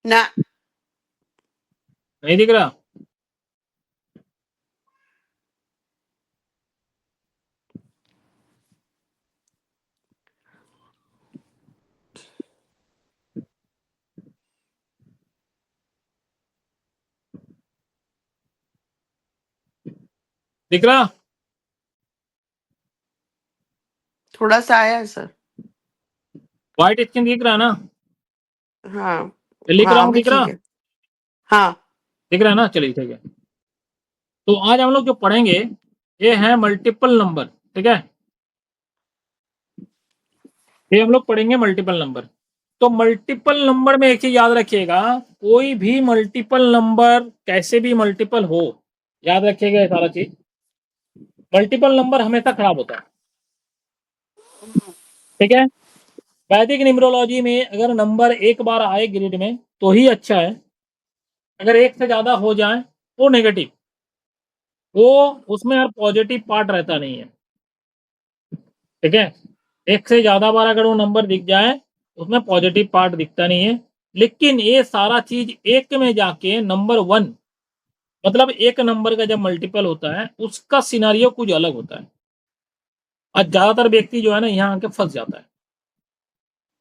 ना नहीं दिख रहा? दिख रहा? थोड़ा सा आया है सर। व्हाइट स्क्रीन दिख रहा ना? हाँ लिख हाँ रहा हूँ, अभी दिख ठीक रहा? है। हाँ दिख रहा है ना? चलिए ठीक है। तो आज हम लोग जो पढ़ेंगे ये है मल्टीपल नंबर। ठीक है, ये हम लोग पढ़ेंगे मल्टीपल नंबर। तो मल्टीपल नंबर में एक चीज याद रखिएगा, कोई भी मल्टीपल नंबर कैसे भी मल्टीपल हो, याद रखिएगा ये सारा चीज। मल्टीपल नंबर हमेशा खराब होता है। ठीक है, वैदिक न्यूमरोलॉजी में अगर नंबर एक बार आए ग्रिड में तो ही अच्छा है, अगर एक से ज्यादा हो जाए वो नेगेटिव, वो उसमें हर पॉजिटिव पार्ट रहता नहीं है। ठीक है, एक से ज्यादा बार अगर वो नंबर दिख जाए उसमें पॉजिटिव पार्ट दिखता नहीं है। लेकिन ये सारा चीज एक में जाके नंबर वन, मतलब एक नंबर का जब मल्टीपल होता है उसका सिनारियो कुछ अलग होता है। और ज्यादातर व्यक्ति जो है ना यहाँ आके फंस जाता है।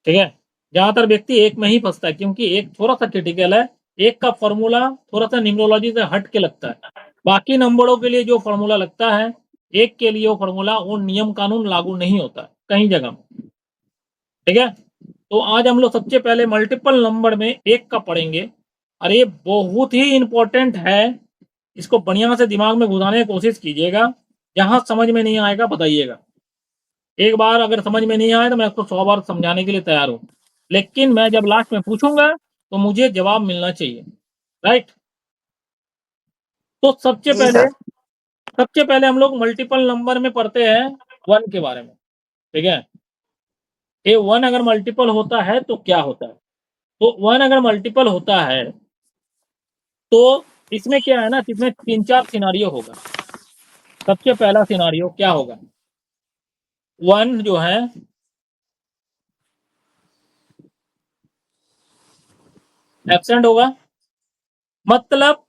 ठीक है, ज्यादातर व्यक्ति एक में ही फंसता है क्योंकि एक थोड़ा सा क्रिटिकल है, एक का फॉर्मूला थोड़ा सा न्यूमरोलॉजी से हट के लगता है। बाकी नंबरों के लिए जो फॉर्मूला लगता है, एक के लिए वो फॉर्मूला, वो नियम कानून लागू नहीं होता कहीं जगह में। ठीक है, तो आज हम लोग सबसे पहले मल्टीपल नंबर में एक का पढ़ेंगे। और ये बहुत ही इंपॉर्टेंट है, इसको बढ़िया से दिमाग में घुसाने की कोशिश कीजिएगा। जहां समझ में नहीं आएगा बताइएगा, एक बार अगर समझ में नहीं आए तो मैं आपको 100 बार समझाने के लिए तैयार हूं, लेकिन मैं जब लास्ट में पूछूंगा तो मुझे जवाब मिलना चाहिए। राइट? तो जी सर। सबसे पहले हम लोग मल्टीपल नंबर में पढ़ते हैं वन के बारे में। ठीक है, ये वन अगर मल्टीपल होता है तो क्या होता है? तो वन अगर मल्टीपल होता है तो इसमें क्या है ना, इसमें तीन चार सिनारियो होगा। सबसे पहला सिनारियो क्या होगा, वन जो है एब्सेंट होगा। मतलब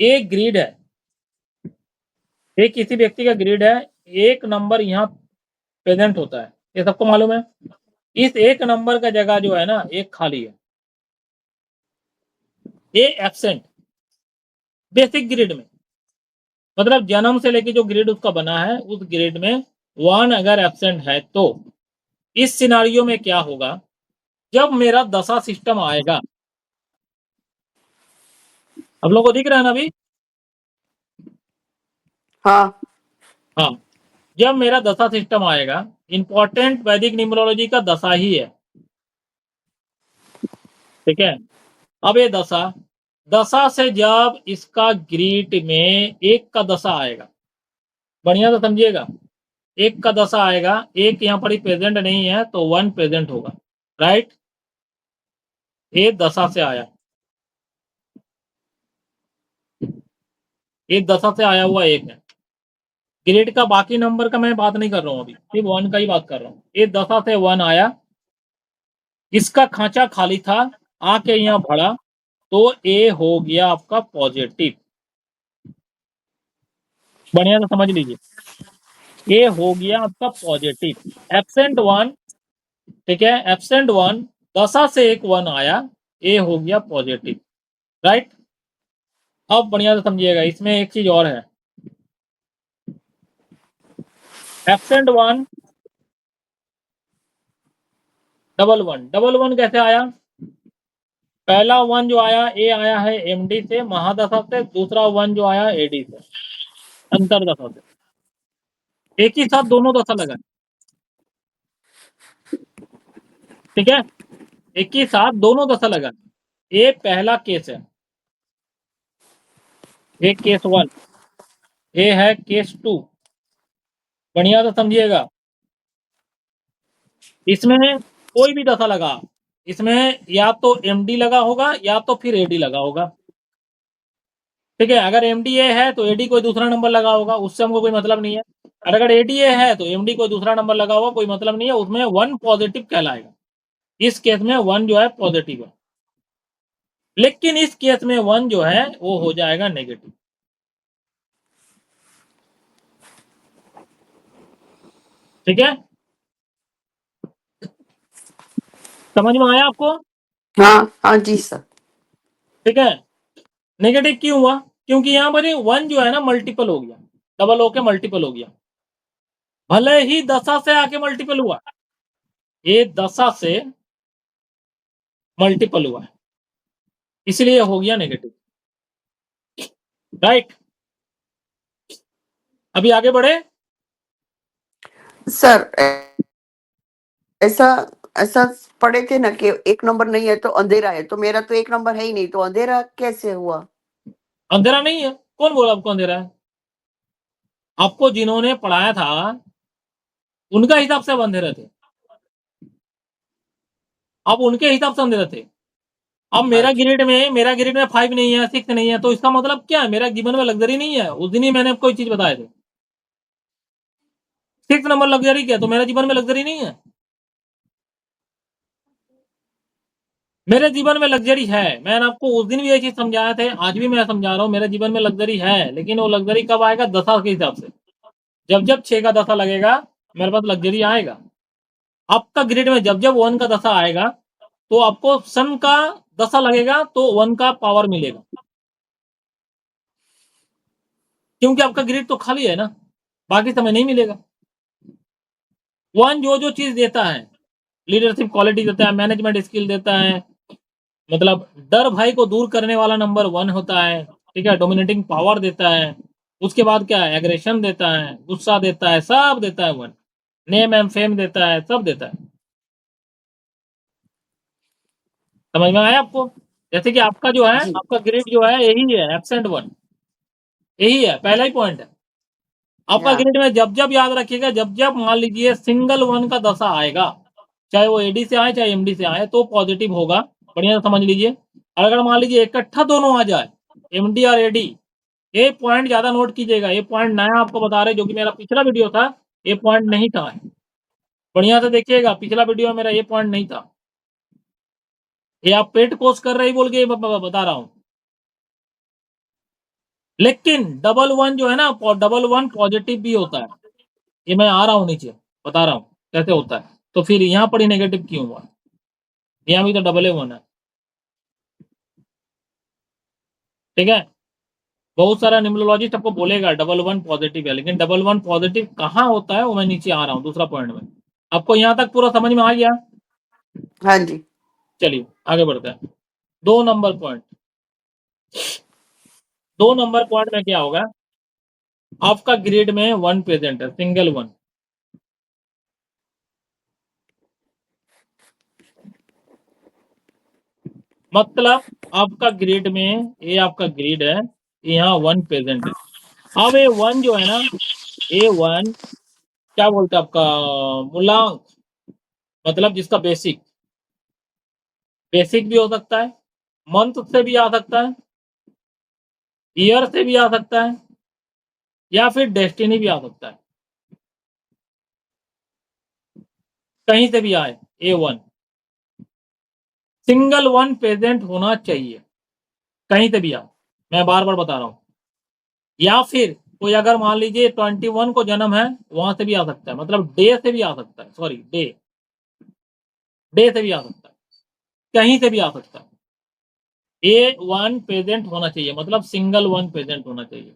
एक ग्रिड है, एक किसी व्यक्ति का ग्रिड है, एक नंबर यहाँ प्रेजेंट होता है, ये सबको मालूम है। इस एक नंबर का जगह जो है ना एक खाली है, ये एब्सेंट बेसिक ग्रिड में। मतलब जन्म से लेके जो ग्रिड उसका बना है उस ग्रिड में वन अगर एब्सेंट है तो इस सिनारियो में क्या होगा, जब मेरा दशा सिस्टम आएगा, आप लोगों को दिख रहा है ना अभी? हाँ हाँ, जब मेरा दशा सिस्टम आएगा, इंपॉर्टेंट वैदिक न्यूमरोलॉजी का दशा ही है। ठीक है, अब ये दशा, दशा से जब इसका ग्रीट में एक का दशा आएगा, बढ़िया से समझिएगा, एक का दशा आएगा, एक यहाँ पर ही प्रेजेंट नहीं है तो वन प्रेजेंट होगा। राइट? ये दशा से आया, एक दशा से आया हुआ एक है। ग्रेड का बाकी नंबर का मैं बात नहीं कर रहा हूँ, अभी सिर्फ वन का ही बात कर रहा हूँ। ये दशा से वन आया, इसका खांचा खाली था, आके यहाँ भरा, तो ए हो गया आपका पॉजिटिव। बढ़िया से समझ लीजिए, ए हो गया आपका पॉजिटिव। एब्सेंट वन, ठीक है, एब्सेंट वन, दशा से एक वन आया, ए हो गया पॉजिटिव। राइट? अब बढ़िया से समझिएगा, इसमें एक चीज और है, absent one, double one. Double one कैसे आया? पहला वन जो आया ए आया है एमडी से, महादशा से, दूसरा वन जो आया एडी से, अंतरदशा से। एक ही साथ दोनों दशा लगा। ठीक है, एक ही साथ दोनों दशा लगा। ये पहला केस है, ये केस वन, ये है केस टू। बढ़िया से समझिएगा, इसमें कोई भी दशा लगा, इसमें या तो एमडी लगा होगा या तो फिर एडी लगा होगा। ठीक है, अगर एमडीए है तो एडी कोई दूसरा नंबर लगा होगा, उससे हमको कोई मतलब नहीं है। और अगर एडीए है तो एमडी कोई दूसरा नंबर लगा होगा, कोई मतलब नहीं है, उसमें वन पॉजिटिव कहलाएगा। इस केस में वन जो है पॉजिटिव है। लेकिन इस केस में 1 जो है वो हो जाएगा नेगेटिव। ठीक है, समझ में आया आपको? हाँ हाँ जी सर। ठीक है, नेगेटिव क्यों हुआ? क्योंकि यहाँ पर 1 जो है ना मल्टीपल हो गया, डबल होके मल्टीपल हो गया, भले ही दशा से आके मल्टीपल हुआ, ये दशा से मल्टीपल हुआ है, इसलिए हो गया नेगेटिव। राइट, अभी आगे बढ़े। सर ऐसा ऐसा पढ़े थे ना कि एक नंबर नहीं है तो अंधेरा है, तो मेरा तो एक नंबर है ही नहीं, तो अंधेरा कैसे हुआ? अंधेरा नहीं है, कौन बोला आपको अंधेरा है? आपको जिन्होंने पढ़ाया था उनका हिसाब से अब अंधेरे थे, अब उनके हिसाब से अंधेरे थे। अब मेरा अच्छा ग्रेड में 5 नहीं है, 6 नहीं है, तो इसका मतलब क्या है? मेरा जीवन में लग्जरी नहीं है। उस दिन ही मैंने आपको चीज बताए थे, 6 नंबर लग्जरी क्या, तो मेरा जीवन में लग्जरी नहीं है। मेरे जीवन में लग्जरी है, मैंने आपको उस दिन भी ये चीज समझाया थे, आज भी मैं समझा रहा हूँ, मेरे जीवन में लग्जरी है, लेकिन वो लग्जरी कब आएगा? दशा के हिसाब से। जब जब 6 का दशा लगेगा मेरे पास लग्जरी आएगा। आपका ग्रिड में जब जब 1 का दशा आएगा तो आपको सन का दशा लगेगा तो 1 का पावर मिलेगा, क्योंकि आपका ग्रिड तो खाली है ना, बाकी समय नहीं मिलेगा। 1 जो जो चीज देता है, लीडरशिप क्वालिटी देता है, मैनेजमेंट स्किल देता है, मतलब डर भय को दूर करने वाला नंबर 1 होता है। ठीक है, डोमिनेटिंग पावर देता है, उसके बाद क्या है, एग्रेशन देता है, गुस्सा देता है, सब देता है 1। नेम एंड फेम देता है, सब देता है। समझ में आया आपको? जैसे कि आपका जो है, जी। आपका ग्रेड जो है यही है, एब्सेंट 1, यही है, पहला ही पॉइंट है। आपका हाँ ग्रेड में जब जब याद रखिएगा, जब जब मान लीजिए सिंगल 1 का दशा आएगा, चाहे वो एडी से आए चाहे एमडी से आए, तो पॉजिटिव होगा। बढ़िया से समझ लीजिए। और अगर मान लीजिए इकट्ठा दोनों आ जाए, एमडी और एडी, ये पॉइंट ज्यादा नोट कीजिएगा, ये पॉइंट नया आपको बता रहे, जो कि मेरा पिछला वीडियो था, ये पॉइंट नहीं था। बढ़िया से देखिएगा, पिछला वीडियो में मेरा ये पॉइंट नहीं था, ये आप पेट कोर्स कर रहे ही बोल के बता रहा हूं। लेकिन डबल 1 जो है ना, डबल 1 पॉजिटिव भी होता है, ये मैं आ रहा हूं नीचे बता रहा हूं कैसे होता है। तो फिर यहां पर ही नेगेटिव क्यों हुआ? यहाँ भी तो डबल 1 है। ठीक है, बहुत सारा न्यूमरोलॉजिस्ट आपको बोलेगा डबल 1 पॉजिटिव है, लेकिन डबल 1 पॉजिटिव कहाँ होता है वो मैं नीचे आ रहा हूँ दूसरा पॉइंट में। आपको यहाँ तक पूरा समझ में आ गया? हाँ जी। चलिए आगे बढ़ते हैं। 2 नंबर पॉइंट, 2 नंबर पॉइंट में क्या होगा? आपका ग्रिड में 1 प्रेजेंट है, सिंगल 1। मतलब आपका ग्रिड में, ये आपका ग्रिड है, यहाँ 1 प्रेजेंट है। अब ये 1 जो है ना, ये 1 क्या बोलते हैं आपका, मूलांक, मतलब जिसका बेसिक, बेसिक भी हो सकता है, मंथ से भी आ सकता है, ईयर से भी आ सकता है, या फिर डेस्टिनी भी आ सकता है, कहीं से भी आए। A1 सिंगल 1 प्रेजेंट होना चाहिए, कहीं से भी आए, मैं बार बार बता रहा हूं। या फिर कोई अगर मान लीजिए 21 को जन्म है, वहां से भी आ सकता है, मतलब डे से भी आ सकता है, सॉरी डे, डे से भी आ सकता है, कहीं से भी आ सकता है। A1 प्रेजेंट होना चाहिए, मतलब सिंगल 1 प्रेजेंट होना चाहिए।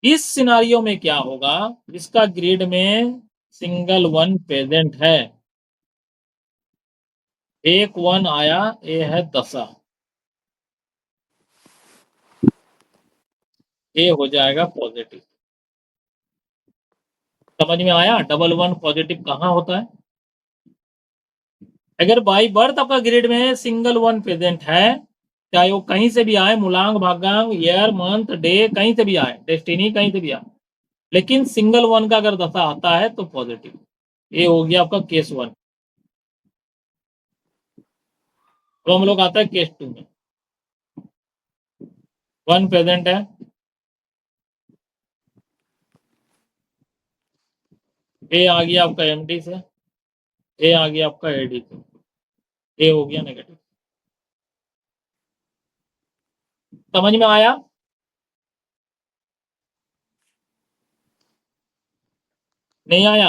इस सिनारियो में क्या होगा, इसका ग्रिड में सिंगल 1 प्रेजेंट है, एक 1 आया, ये है दशा, ये हो जाएगा पॉजिटिव। समझ में आया? डबल 1 पॉजिटिव कहाँ होता है? अगर बाई बर्थ आपका ग्रिड में सिंगल 1 प्रेजेंट है, चाहे वो कहीं से भी आए, मूलांक भागांक ईयर मंथ डे कहीं से भी आए, डेस्टिनी कहीं से भी आए, लेकिन सिंगल 1 का अगर दशा आता है तो पॉजिटिव। ये हो गया आपका केस 1। तो हम लोग आता है केस 2 में, 1 प्रेजेंट है, ए आ गया आपका एमडी से, ए आ गया आपका एडी से, ए हो गया नेगेटिव। समझ में आया? नहीं आया?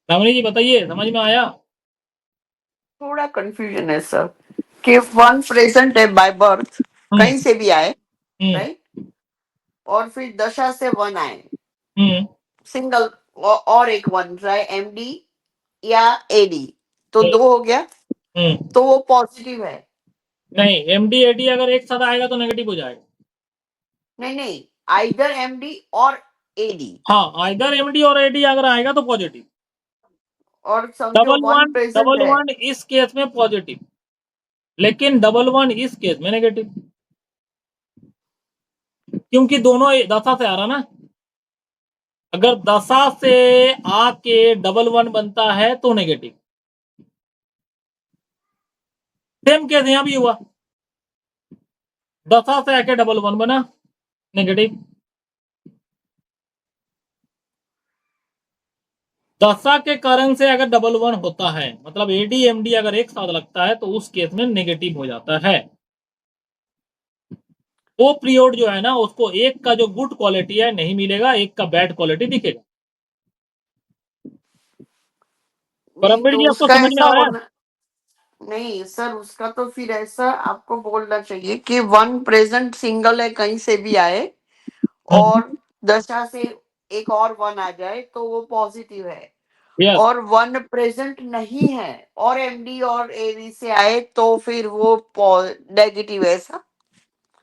रमणी जी बताइए, समझ में आया? थोड़ा कंफ्यूजन है सर कि वन प्रेजेंट है बाय बर्थ, कहीं से भी आए, हम्म राइट, और फिर दशा से वन आए, हम्म सिंगल, और एक वन चाहे एमडी या एडी, तो हम्म दो हो गया, हम्म। तो वो पॉजिटिव है। नहीं, एमडी एडी अगर एक साथ आएगा तो नेगेटिव हो जाएगा। नहीं नहीं, आइदर एमडी और एडी, हाँ, आइदर एमडी और एडी अगर आएगा तो पॉजिटिव। और समझो वन प्रेजेंट डबल है। वन इस केस में पॉजिटिव, लेकिन डबल वन इस केस में नेगेटिव, क्योंकि दोनों दशा से आ रहा ना। अगर दशा से आके डबल वन बनता है तो नेगेटिव। सेम केस यहां भी हुआ, दशा से आके डबल वन बना, नेगेटिव। दशा के कारण से अगर डबल वन होता है, मतलब एडी एमडी अगर एक साथ लगता है, तो उस केस में नेगेटिव हो जाता है। वो पीरियड जो है ना, उसको एक का जो गुड क्वालिटी है नहीं मिलेगा, एक का बैड क्वालिटी दिखेगा। नहीं परमवीर तो जी आपको उसका समझ में ऐसा आ रहा है? होना, नहीं सर, उसका तो फिर ऐसा आपको बोलना चाहिए कि वन प्रेजेंट सिंगल है, कहीं से भी आए, और दशा से एक और वन आ जाए तो वो पॉजिटिव है, यस। और वन प्रेजेंट नहीं है और एमडी और एडी से आए तो फिर वो नेगेटिव है, ऐसा।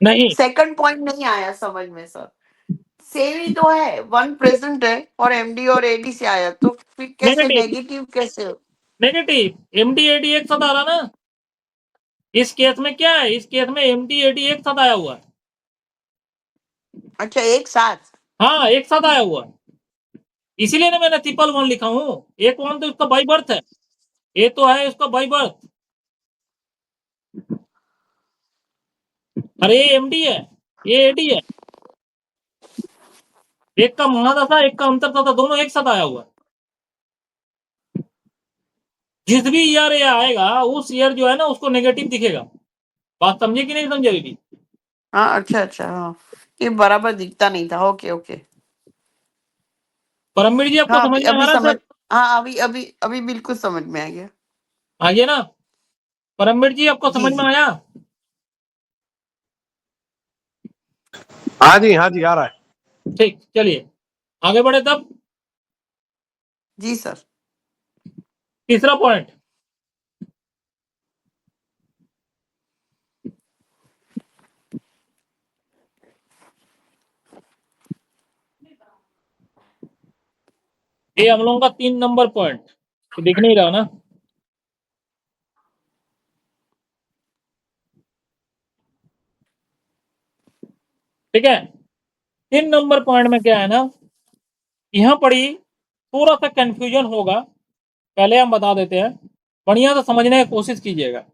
नहीं सेकंड पॉइंट नहीं आया समझ में सर। सेम ही तो है, वन प्रेजेंट है और एमडी और एडी से आया, तो फिर कैसे नेगेटिव, नेगेटिव कैसे हो? नेगेटिव एमडी एडी एक साथ आ रहा ना। इस केस में क्या है, इस केस में एमडी एडी एक साथ आया हुआ है। अच्छा, एक साथ। हाँ, एक साथ आया हुआ है, इसीलिए ना मैंने ट्रिपल वन लिखा हूं। एक वन तो इसका बाई बर्थ है, ये तो है इसका बाई बर्थ। अरे ये एमडी है, ये एडी है। एक का महादशा, एक का अंतरदशा, दोनों एक साथ आया हुआ है। जिस भी ईयर ये आएगा, उस ईयर जो है ना, उसको नेगेटिव दिखेगा। बात समझे कि नहीं समझे अभी? हाँ, अच्छा अच्छा, हाँ, ये बराबर दिखता नहीं था। Okay okay. परमवीर जी आपको हाँ, समझ अभी में आ अभी रहा है समझ, सर? हाँ, अभी अभी अभी बिल्कुल समझ में आ गया। आ गया ना? परमवीर जी आपको जी समझ में जी आया? हाँ जी आ रहा है। ठीक, चलिए आगे बढ़े तब। जी सर। तीसरा पॉइंट, ये हम लोगों का 3 नंबर पॉइंट, दिख नहीं रहा ना? ठीक है, 3 नंबर पॉइंट में क्या है ना, यहां पर ही थोड़ा सा कंफ्यूजन होगा, पहले हम बता देते हैं, बढ़िया से समझने की कोशिश कीजिएगा।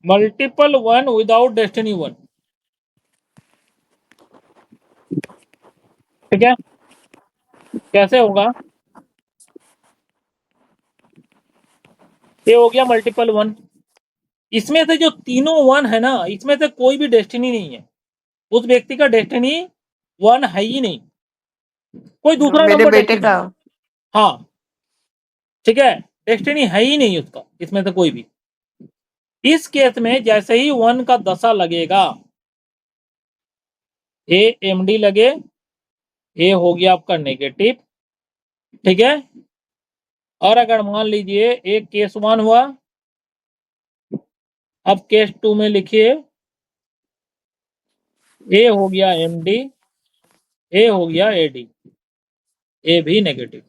Multiple one without destiny one, ठीक है, कैसे होगा? ये हो गया मल्टीपल वन, इसमें से जो तीनों वन है ना, इसमें से कोई भी डेस्टिनी नहीं है, उस व्यक्ति का डेस्टिनी वन है ही नहीं, कोई जो दूसरा मेरे नंबर बेटे डेस्टिनी। का। हाँ, ठीक है, डेस्टिनी है ही नहीं उसका, इसमें से कोई भी। इस केस में जैसे ही वन का दशा लगेगा, ए एमडी लगे, ए हो गया आपका नेगेटिव, ठीक है। और अगर मान लीजिए एक केस वन हुआ, अब केस टू में लिखिए, ए हो गया एमडी, ए हो गया एडी, ए भी नेगेटिव।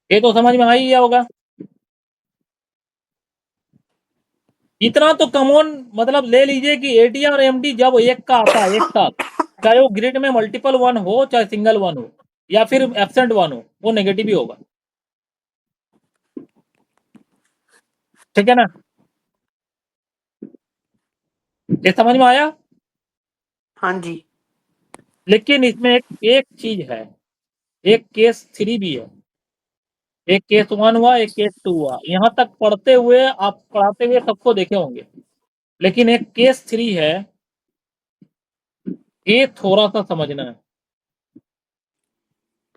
ये तो समझ में आ ही गया होगा। इतना तो कॉमन मतलब ले लीजिए कि एडी और एमडी जब एक का आता है एक साथ, चाहे वो ग्रिड में मल्टीपल 1 हो चाहे सिंगल 1 हो या फिर एब्सेंट 1 हो, वो नेगेटिव ही होगा। ठीक है ना? ये समझ में आया? हाँ जी। लेकिन इसमें एक चीज है, एक केस 3 भी है, एक केस 1 हुआ, एक केस 2 हुआ। यहाँ तक पढ़ते हुए आप पढ़ाते हुए सबको देखे होंगे, लेकिन एक केस 3 है, ये थोड़ा सा समझना है।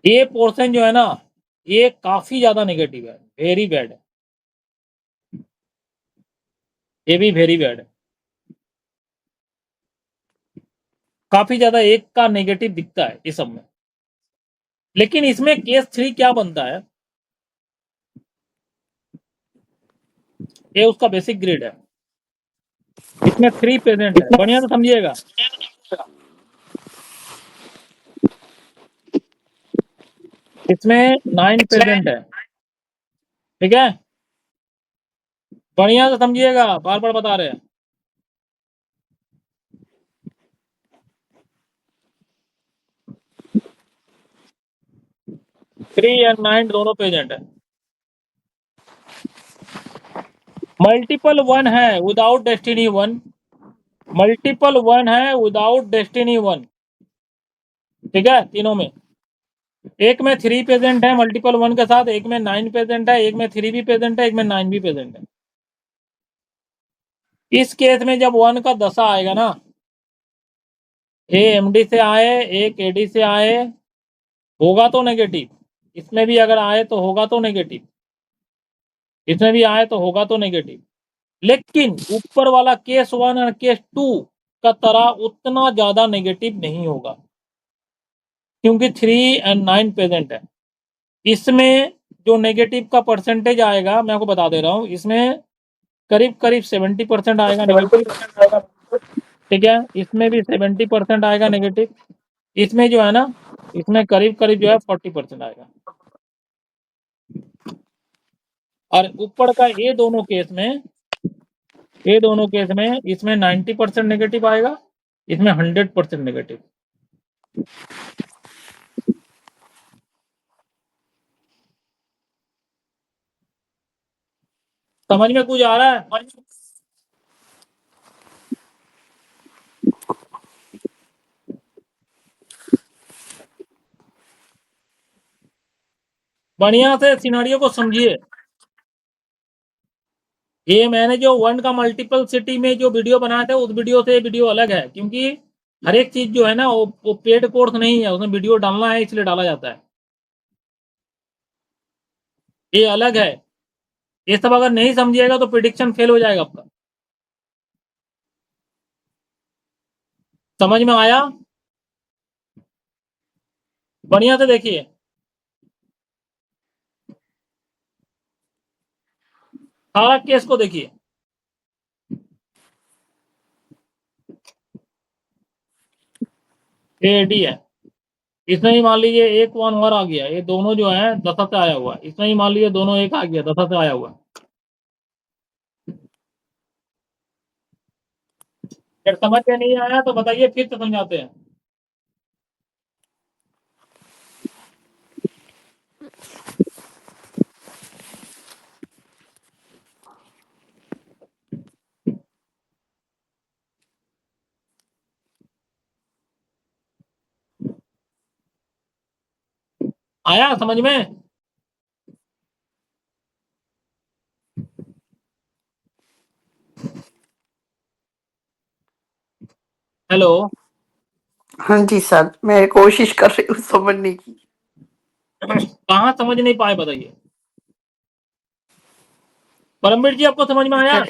ये पोर्शन जो है ना, ये काफी ज्यादा नेगेटिव है, वेरी बैड है, ये भी वेरी बैड है, काफी ज्यादा एक का नेगेटिव दिखता है इस सब में। लेकिन इसमें केस 3 क्या बनता है, ये उसका बेसिक ग्रिड है, इसमें 3 प्रेजेंट है, बढ़िया से समझिएगा। इसमें 9 प्रेजेंट है, ठीक है, बढ़िया से समझिएगा, बार बार बता रहे हैं। 3 और 9 दोनों प्रेजेंट है। मल्टीपल 1 है विदाउट डेस्टिनी 1, मल्टीपल 1 है विदाउट डेस्टिनी 1, ठीक है, तीनों में। एक में 3 प्रेजेंट है मल्टीपल 1 के साथ, एक में 9 प्रेजेंट है, एक में 3 भी प्रेजेंट है, एक में 9 भी प्रेजेंट है। इस केस में जब 1 का दशा आएगा ना, ए एमडी से आए, एक एडी से आए, होगा तो नेगेटिव। इसमें भी अगर आए तो होगा तो नेगेटिव, इसमें भी आए तो होगा तो नेगेटिव। लेकिन ऊपर वाला केस 1 और केस 2 का तरह उतना ज्यादा नेगेटिव नहीं होगा, क्योंकि 3 और 9 प्रेजेंट है। इसमें जो नेगेटिव का परसेंटेज आएगा, मैं आपको बता दे रहा हूं, इसमें करीब करीब 70% आएगा नेगेटिव, ठीक है, इसमें भी 70% आएगा नेगेटिव, इसमें जो है ना, इसमें करीब करीब जो है 40% आएगा। और ऊपर का ये दोनों केस में इसमें 90% नेगेटिव आएगा, इसमें 100% नेगेटिव। समझ में कुछ आ रहा है? बढ़िया से सिनारियो को समझिए। ये मैंने जो 1 का मल्टीपल सिटी में जो वीडियो बनाया था, उस वीडियो से वीडियो अलग है, क्योंकि हर एक चीज जो है ना, वो पेड कोर्स नहीं है, उसमें वीडियो डालना है इसलिए डाला जाता है, ये अलग है। ये सब अगर नहीं समझिएगा तो प्रिडिक्शन फेल हो जाएगा आपका। समझ में आया? बढ़िया से देखिए, सारा केस को देखिए। एडी है, इसमें ही मान लीजिए एक 1 और आ गया, ये दोनों जो है 10 से आया हुआ, इसमें ही मान लीजिए दोनों एक आ गया 10 से आया हुआ। अगर समझ में नहीं आया तो बताइए, फिर से समझाते हैं। आया समझ में? हेलो, हाँ जी सर, मैं कोशिश कर रही हूँ समझने की। कहाँ समझ नहीं पाए बताइए। परमवीर जी, आपको समझ में आया?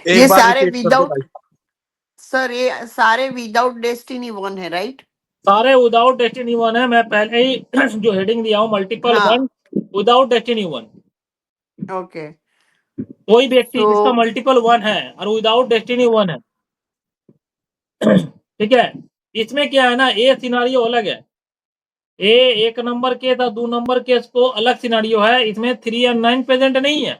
ये सारे विदाउट, सर ये सारे विदाउट डेस्टिनी 1 है, राइट? सारे विदाउट डेस्टिनी 1 है। मैं पहले ही जो हेडिंग दिया हूँ, मल्टीपल हाँ। 1 विदाउट डेस्टिनी 1। ओके। कोई व्यक्ति जिसका तो मल्टीपल 1 है और विदाउट डेस्टिनी 1 है, ठीक है, इसमें क्या है ना, ए सिनारियो अलग है। ए 1 नंबर केस और 2 नंबर केस को अलग सिनारियो है, इसमें 3 और 9 प्रेजेंट नहीं है।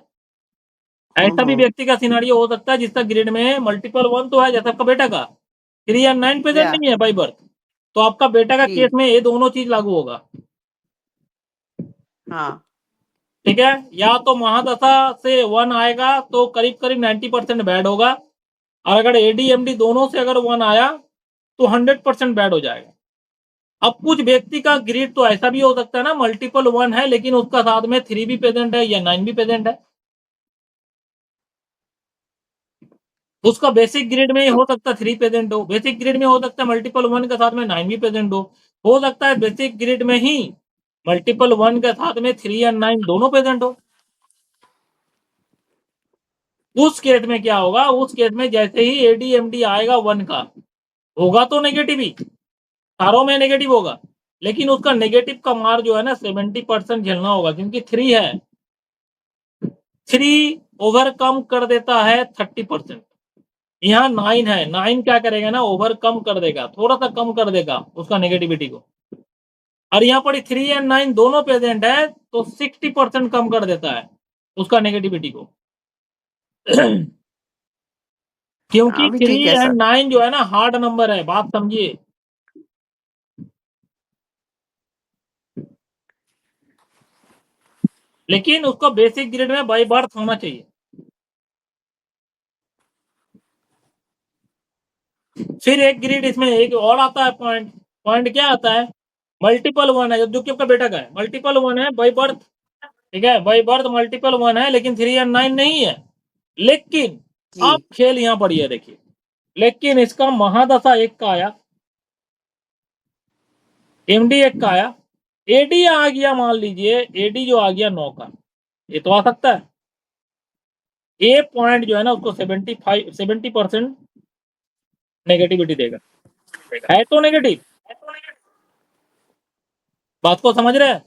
ऐसा भी व्यक्ति का सिनारियो हो सकता है जिसका ग्रिड में मल्टीपल 1 तो है, जैसे आपका बेटा का 3 और 9 प्रेजेंट या नहीं है बाई बर्थ, तो आपका बेटा का जी केस में ये दोनों चीज लागू होगा। हाँ ठीक है, या तो महादशा से 1 आएगा तो करीब करीब 90% बैड होगा, और अगर एडीएमडी दोनों से अगर 1 आया तो 100% बैड हो जाएगा। अब कुछ व्यक्ति का ग्रिड तो ऐसा भी हो सकता है ना, मल्टीपल 1 है लेकिन उसका साथ में 3 भी प्रेजेंट है या 9 भी प्रेजेंट है, उसका बेसिक ग्रिड में हो सकता है 3 प्रेजेंट हो, बेसिक ग्रिड में हो सकता है मल्टीपल 1 के साथ में 9 भी प्रेजेंट हो सकता है बेसिक ग्रिड में ही मल्टीपल 1 के साथ में 3 और 9 दोनों प्रेजेंट हो। उस केस में क्या होगा, उस केस में जैसे ही एडीएमडी आएगा 1 का, होगा तो नेगेटिव ही, चारों में नेगेटिव होगा, लेकिन उसका नेगेटिव का मार जो है ना 70% झेलना होगा, क्योंकि 3 है, 3 ओवरकम कर देता है 30%। यहाँ 9 है, 9 क्या करेगा ना, ओवरकम कर देगा, थोड़ा सा कम कर देगा उसका नेगेटिविटी को, और यहाँ पर 3 एंड 9 दोनों प्रेजेंट है तो 60% कम कर देता है उसका नेगेटिविटी को। क्योंकि अभी 3 ठीक है एंड सर 9 जो है ना हार्ड नंबर है, बात समझिए। लेकिन उसको बेसिक ग्रेड में बाई बर्थ होना चाहिए। फिर एक ग्रेड इसमें एक और आता है पॉइंट, पॉइंट क्या आता है, मल्टीपल 1 है, जो कि आपका बेटा का है, मल्टीपल 1 है बाई बर्थ, ठीक है, बाई बर्थ मल्टीपल 1 है लेकिन 3 एंड 9 नहीं है, लेकिन जी आप खेल यहां पढ़िए देखिए, लेकिन इसका महादशा 1 का आया, एमडी 1 का आया, एडी आ गया, मान लीजिए एडी जो आ गया 9 का, ये तो आ सकता है, ए पॉइंट जो है ना उसको 70% नेगेटिविटी देगा, है तो नेगेटिव, बात को समझ रहे हैं।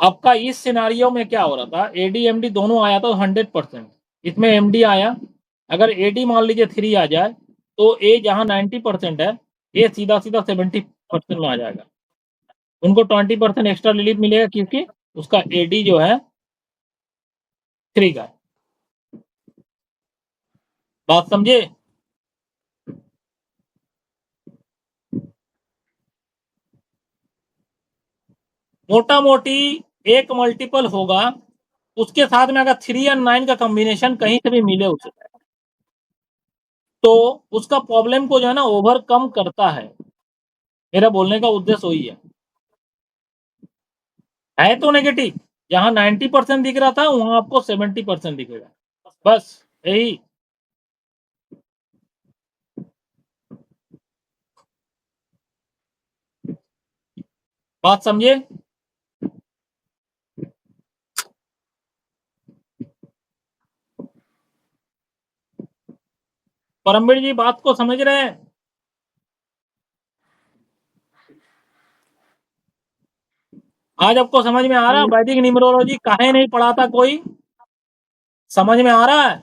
आपका इस सिनारियो में क्या हो रहा था, एडी एमडी दोनों आया था 100%, इसमें एमडी आया, अगर एडी मान लीजिए 3 आ जाए तो ए जहां 90% है, ए सीधा सीधा 70% में आ जाएगा, उनको 20% एक्स्ट्रा रिलीफ मिलेगा क्योंकि उसका एडी जो है 3 का है, बात समझे। मोटा मोटी एक मल्टीपल होगा, उसके साथ में अगर 3 और 9 का कॉम्बिनेशन कहीं से भी मिले उसे, तो उसका प्रॉब्लम को जो है ना ओवरकम करता है, मेरा बोलने का उद्देश्य वही है तो नेगेटिव, जहां 90% दिख रहा था वहां आपको 70% दिखेगा, बस यही बात समझे। परमवीर जी बात को समझ रहे हैं, आज आपको समझ में आ रहा है वैदिक न्यूमरोलॉजी काहे नहीं पढ़ाता कोई, समझ में आ रहा है।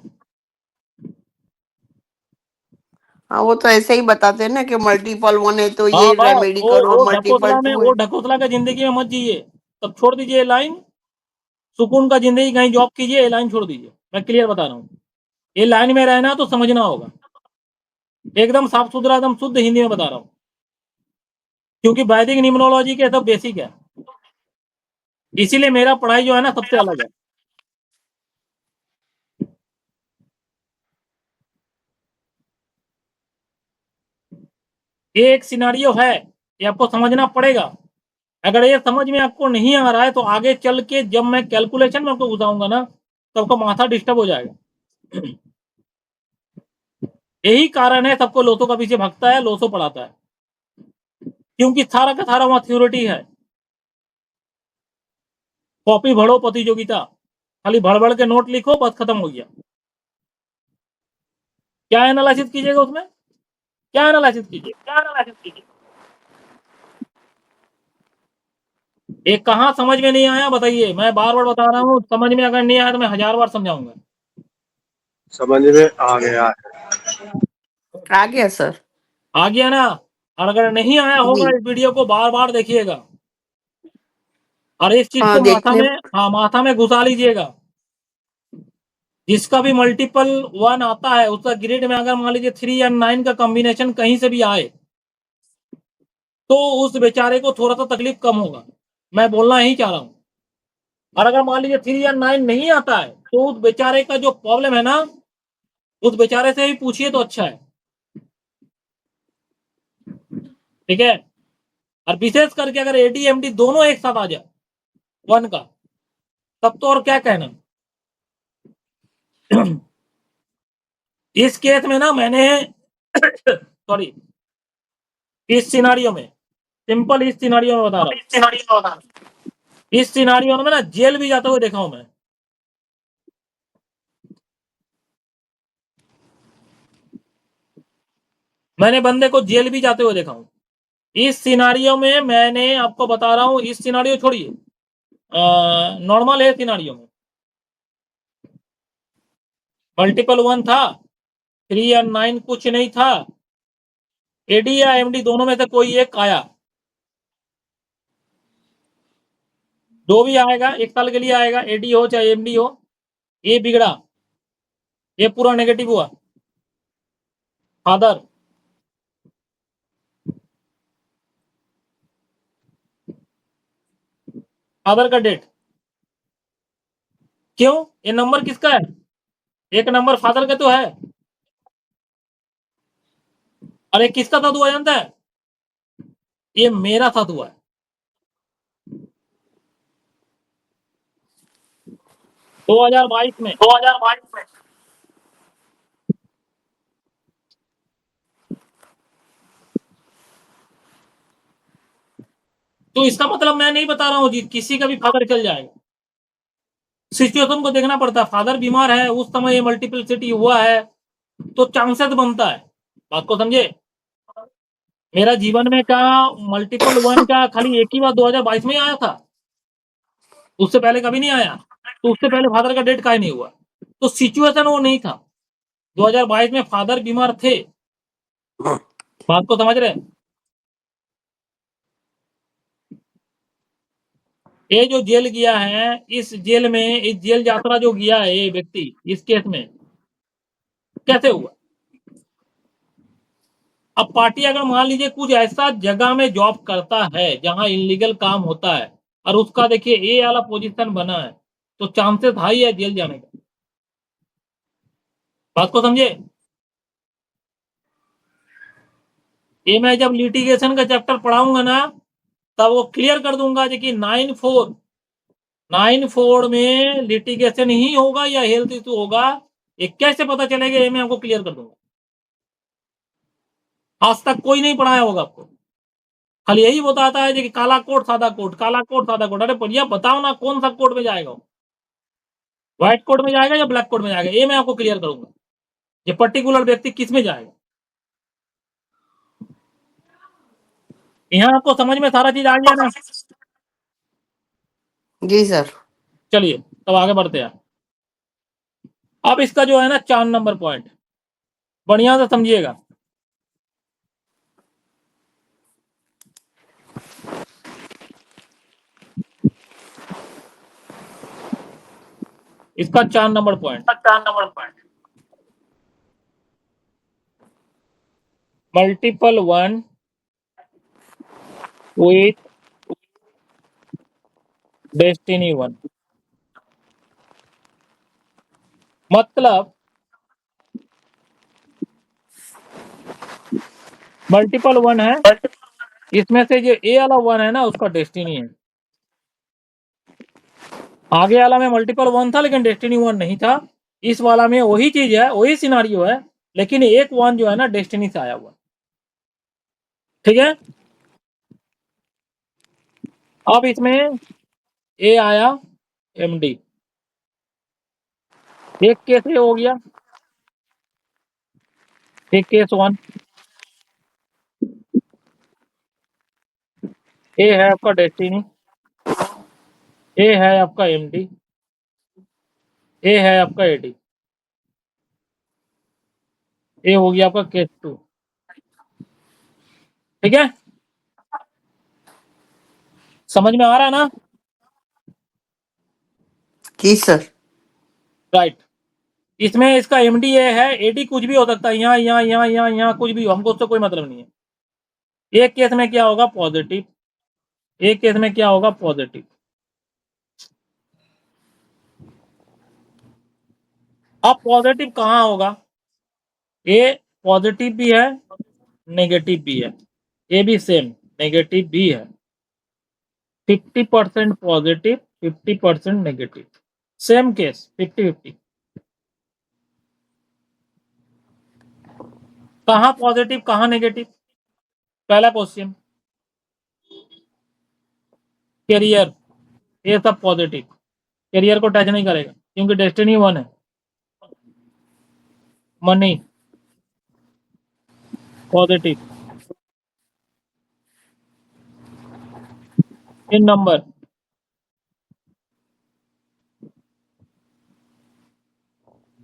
हाँ वो तो ऐसे ही बताते हैं ना कि मल्टीपल 1 है तो हाँ ये बस रेमेडी करो, मल्टीपल 2 वो है ढकोसला का जिंदगी में मत जिए, तब छोड़ दीजिए लाइन, सुकून का जिंदगी कहीं जॉब कीजिए, ये लाइन छोड़ दीजिए, मैं क्लियर बता रहा हूँ, ये लाइन में रहना तो समझना होगा, एकदम साफ सुथरा एकदम शुद्ध हिंदी में बता रहा हूँ, क्योंकि वैदिक न्यूमरोलॉजी के सब बेसिक है, इसीलिए मेरा पढ़ाई जो है ना सबसे अलग है। ये एक सिनारियो है, ये आपको समझना पड़ेगा, अगर ये समझ में आपको नहीं आ रहा है तो आगे चल के जब मैं कैलकुलेशन में आपको घुसाऊंगा ना तो आपका माथा डिस्टर्ब हो जाएगा। यही कारण है सबको लोसो का पीछे भगता है, लोसो पढ़ाता है, क्योंकि सारा का सारा वहां थ्योरिटी है, कॉपी भरो प्रतियोगिता, खाली भड़ भड़ के नोट लिखो बस खत्म हो गया, क्या एनालिसिस कीजिएगा उसमें, क्या एनालिसिस कीजिए, एक कहाँ समझ में नहीं आया बताइए, मैं बार बार बता रहा हूँ, समझ में अगर नहीं आया तो मैं 1000 बार समझाऊंगा। समझ में आ गया है। आ गया सर आ गया ना, और अगर नहीं आया जी होगा इस वीडियो को बार बार देखिएगा, और इस चीज हाँ को देखने माथा में घुसा लीजिएगा। जिसका भी मल्टीपल 1 आता है उसका ग्रिड में अगर मान लीजिए 3 या 9 का कॉम्बिनेशन कहीं से भी आए तो उस बेचारे को थोड़ा सा तकलीफ कम होगा, मैं बोलना ही चाह रहा हूं। और अगर मान लीजिए 3 या 9 नहीं आता है तो उस बेचारे का जो प्रॉब्लम है ना, उस बेचारे से भी पूछिए तो अच्छा है। ठीक है। और विशेष करके अगर एडीएमडी दोनों एक साथ आ जाए 1 का, तब तो और क्या कहना। इस केस में ना मैंने सॉरी, इस सिनारियो में, सिंपल इस सिनारियो में बता रहा हूं, इस सिनारियो में ना जेल भी जाते हुए देखा हूं मैं। मैंने बंदे को जेल भी जाते हुए देखा हूं। इस सिनारियो में मैंने आपको बता रहा हूं, इस सिनारियो छोड़िए, नॉर्मल है सिनारियो में मल्टीपल 1 था, 3 या 9 कुछ नहीं था, एडी या एमडी दोनों में से कोई एक आया, जो भी आएगा 1 साल के लिए आएगा, एडी हो चाहे एमडी हो, ये बिगड़ा, ये पूरा नेगेटिव हुआ। फादर फादर का डेट क्यों, ये नंबर किसका है, एक नंबर फादर का तो है। अरे किसका साथ हुआ जानता है, ये मेरा साथ हुआ है। 2022 में तो इसका मतलब मैं नहीं बता रहा हूं जी किसी का भी फादर चल जाएगा, सिचुएशन को देखना पड़ता है। फादर बीमार है उस समय ये मल्टीपलिसिटी हुआ है तो चांसेस बनता है, बात को समझे। मेरा जीवन में का मल्टीपल 1 का खाली एक ही बार 2022 में ही आया था, उससे पहले कभी नहीं आया। तो उससे पहले फादर का डेट काहे नहीं हुआ, तो सिचुएशन वो नहीं था। 2022 में फादर बीमार थे, बात को समझ रहे हैं। ये जो जेल गया है, इस जेल में, इस जेल यात्रा जो गया है ये व्यक्ति, इस केस में कैसे हुआ। अब पार्टी अगर मान लीजिए कुछ ऐसा जगह में जॉब करता है जहां इलीगल काम होता है और उसका देखिए ए वाला पोजीशन बना है, तो चांसेस हाई है जेल जाने का, बात को समझे। ये मैं जब लिटिगेशन का चैप्टर पढ़ाऊंगा ना, तब वो क्लियर कर दूंगा जी कि 9-4 में लिटिगेशन ही होगा या हेल्थ इशू होगा, ये कैसे पता चलेगा, ये मैं आपको क्लियर कर दूंगा। आज तक कोई नहीं पढ़ाया होगा आपको, खाली यही बताता है कि काला कोट सादा कोट, काला कोट सादा कोट। अरे भैया बताओ ना कौन सा कोट में जाएगा, व्हाइट कोट में जाएगा या ब्लैक कोट में जाएगा, ये मैं आपको क्लियर करूंगा, ये पर्टिकुलर व्यक्ति किस में जाएगा। यहाँ आपको समझ में सारा चीज आ गया ना। जी सर। चलिए तब आगे बढ़ते हैं। अब इसका जो है ना 4 नंबर पॉइंट बढ़िया से समझिएगा। इसका 4 number point, multiple 1 with destiny 1। मतलब मल्टीपल 1 है, इसमें से जो ए वाला 1 है ना उसका डेस्टिनी है। आगे वाला में मल्टीपल 1 था लेकिन डेस्टिनी 1 नहीं था, इस वाला में वही चीज है, वही सिनारियो है, लेकिन एक 1 जो है ना डेस्टिनी से आया हुआ। ठीक है। अब इसमें ए आया एमडी, एक केस ये हो गया, एक केस 1। ए है आपका डेस्टिनी, ए है आपका एमडी, ए है आपका एडी, ए हो गया आपका केस 2। ठीक है, समझ में आ रहा है ना। जी सर। राइट। इसमें इसका एमडीए है, एडी कुछ भी हो सकता है, यहाँ कुछ भी हो, हमको उससे कोई मतलब नहीं है। एक केस में क्या होगा पॉजिटिव, एक केस में क्या होगा पॉजिटिव। अब पॉजिटिव कहाँ होगा, ये पॉजिटिव भी है नेगेटिव भी है, ये भी सेम नेगेटिव भी है। 50% पॉजिटिव 50% नेगेटिव, सेम केस 50-50। कहाँ पॉजिटिव कहाँ नेगेटिव। पहला क्वेश्चन, कैरियर ये सब पॉजिटिव, कैरियर को टच नहीं करेगा क्योंकि डेस्टिनी 1 है। मनी पॉजिटिव, इन number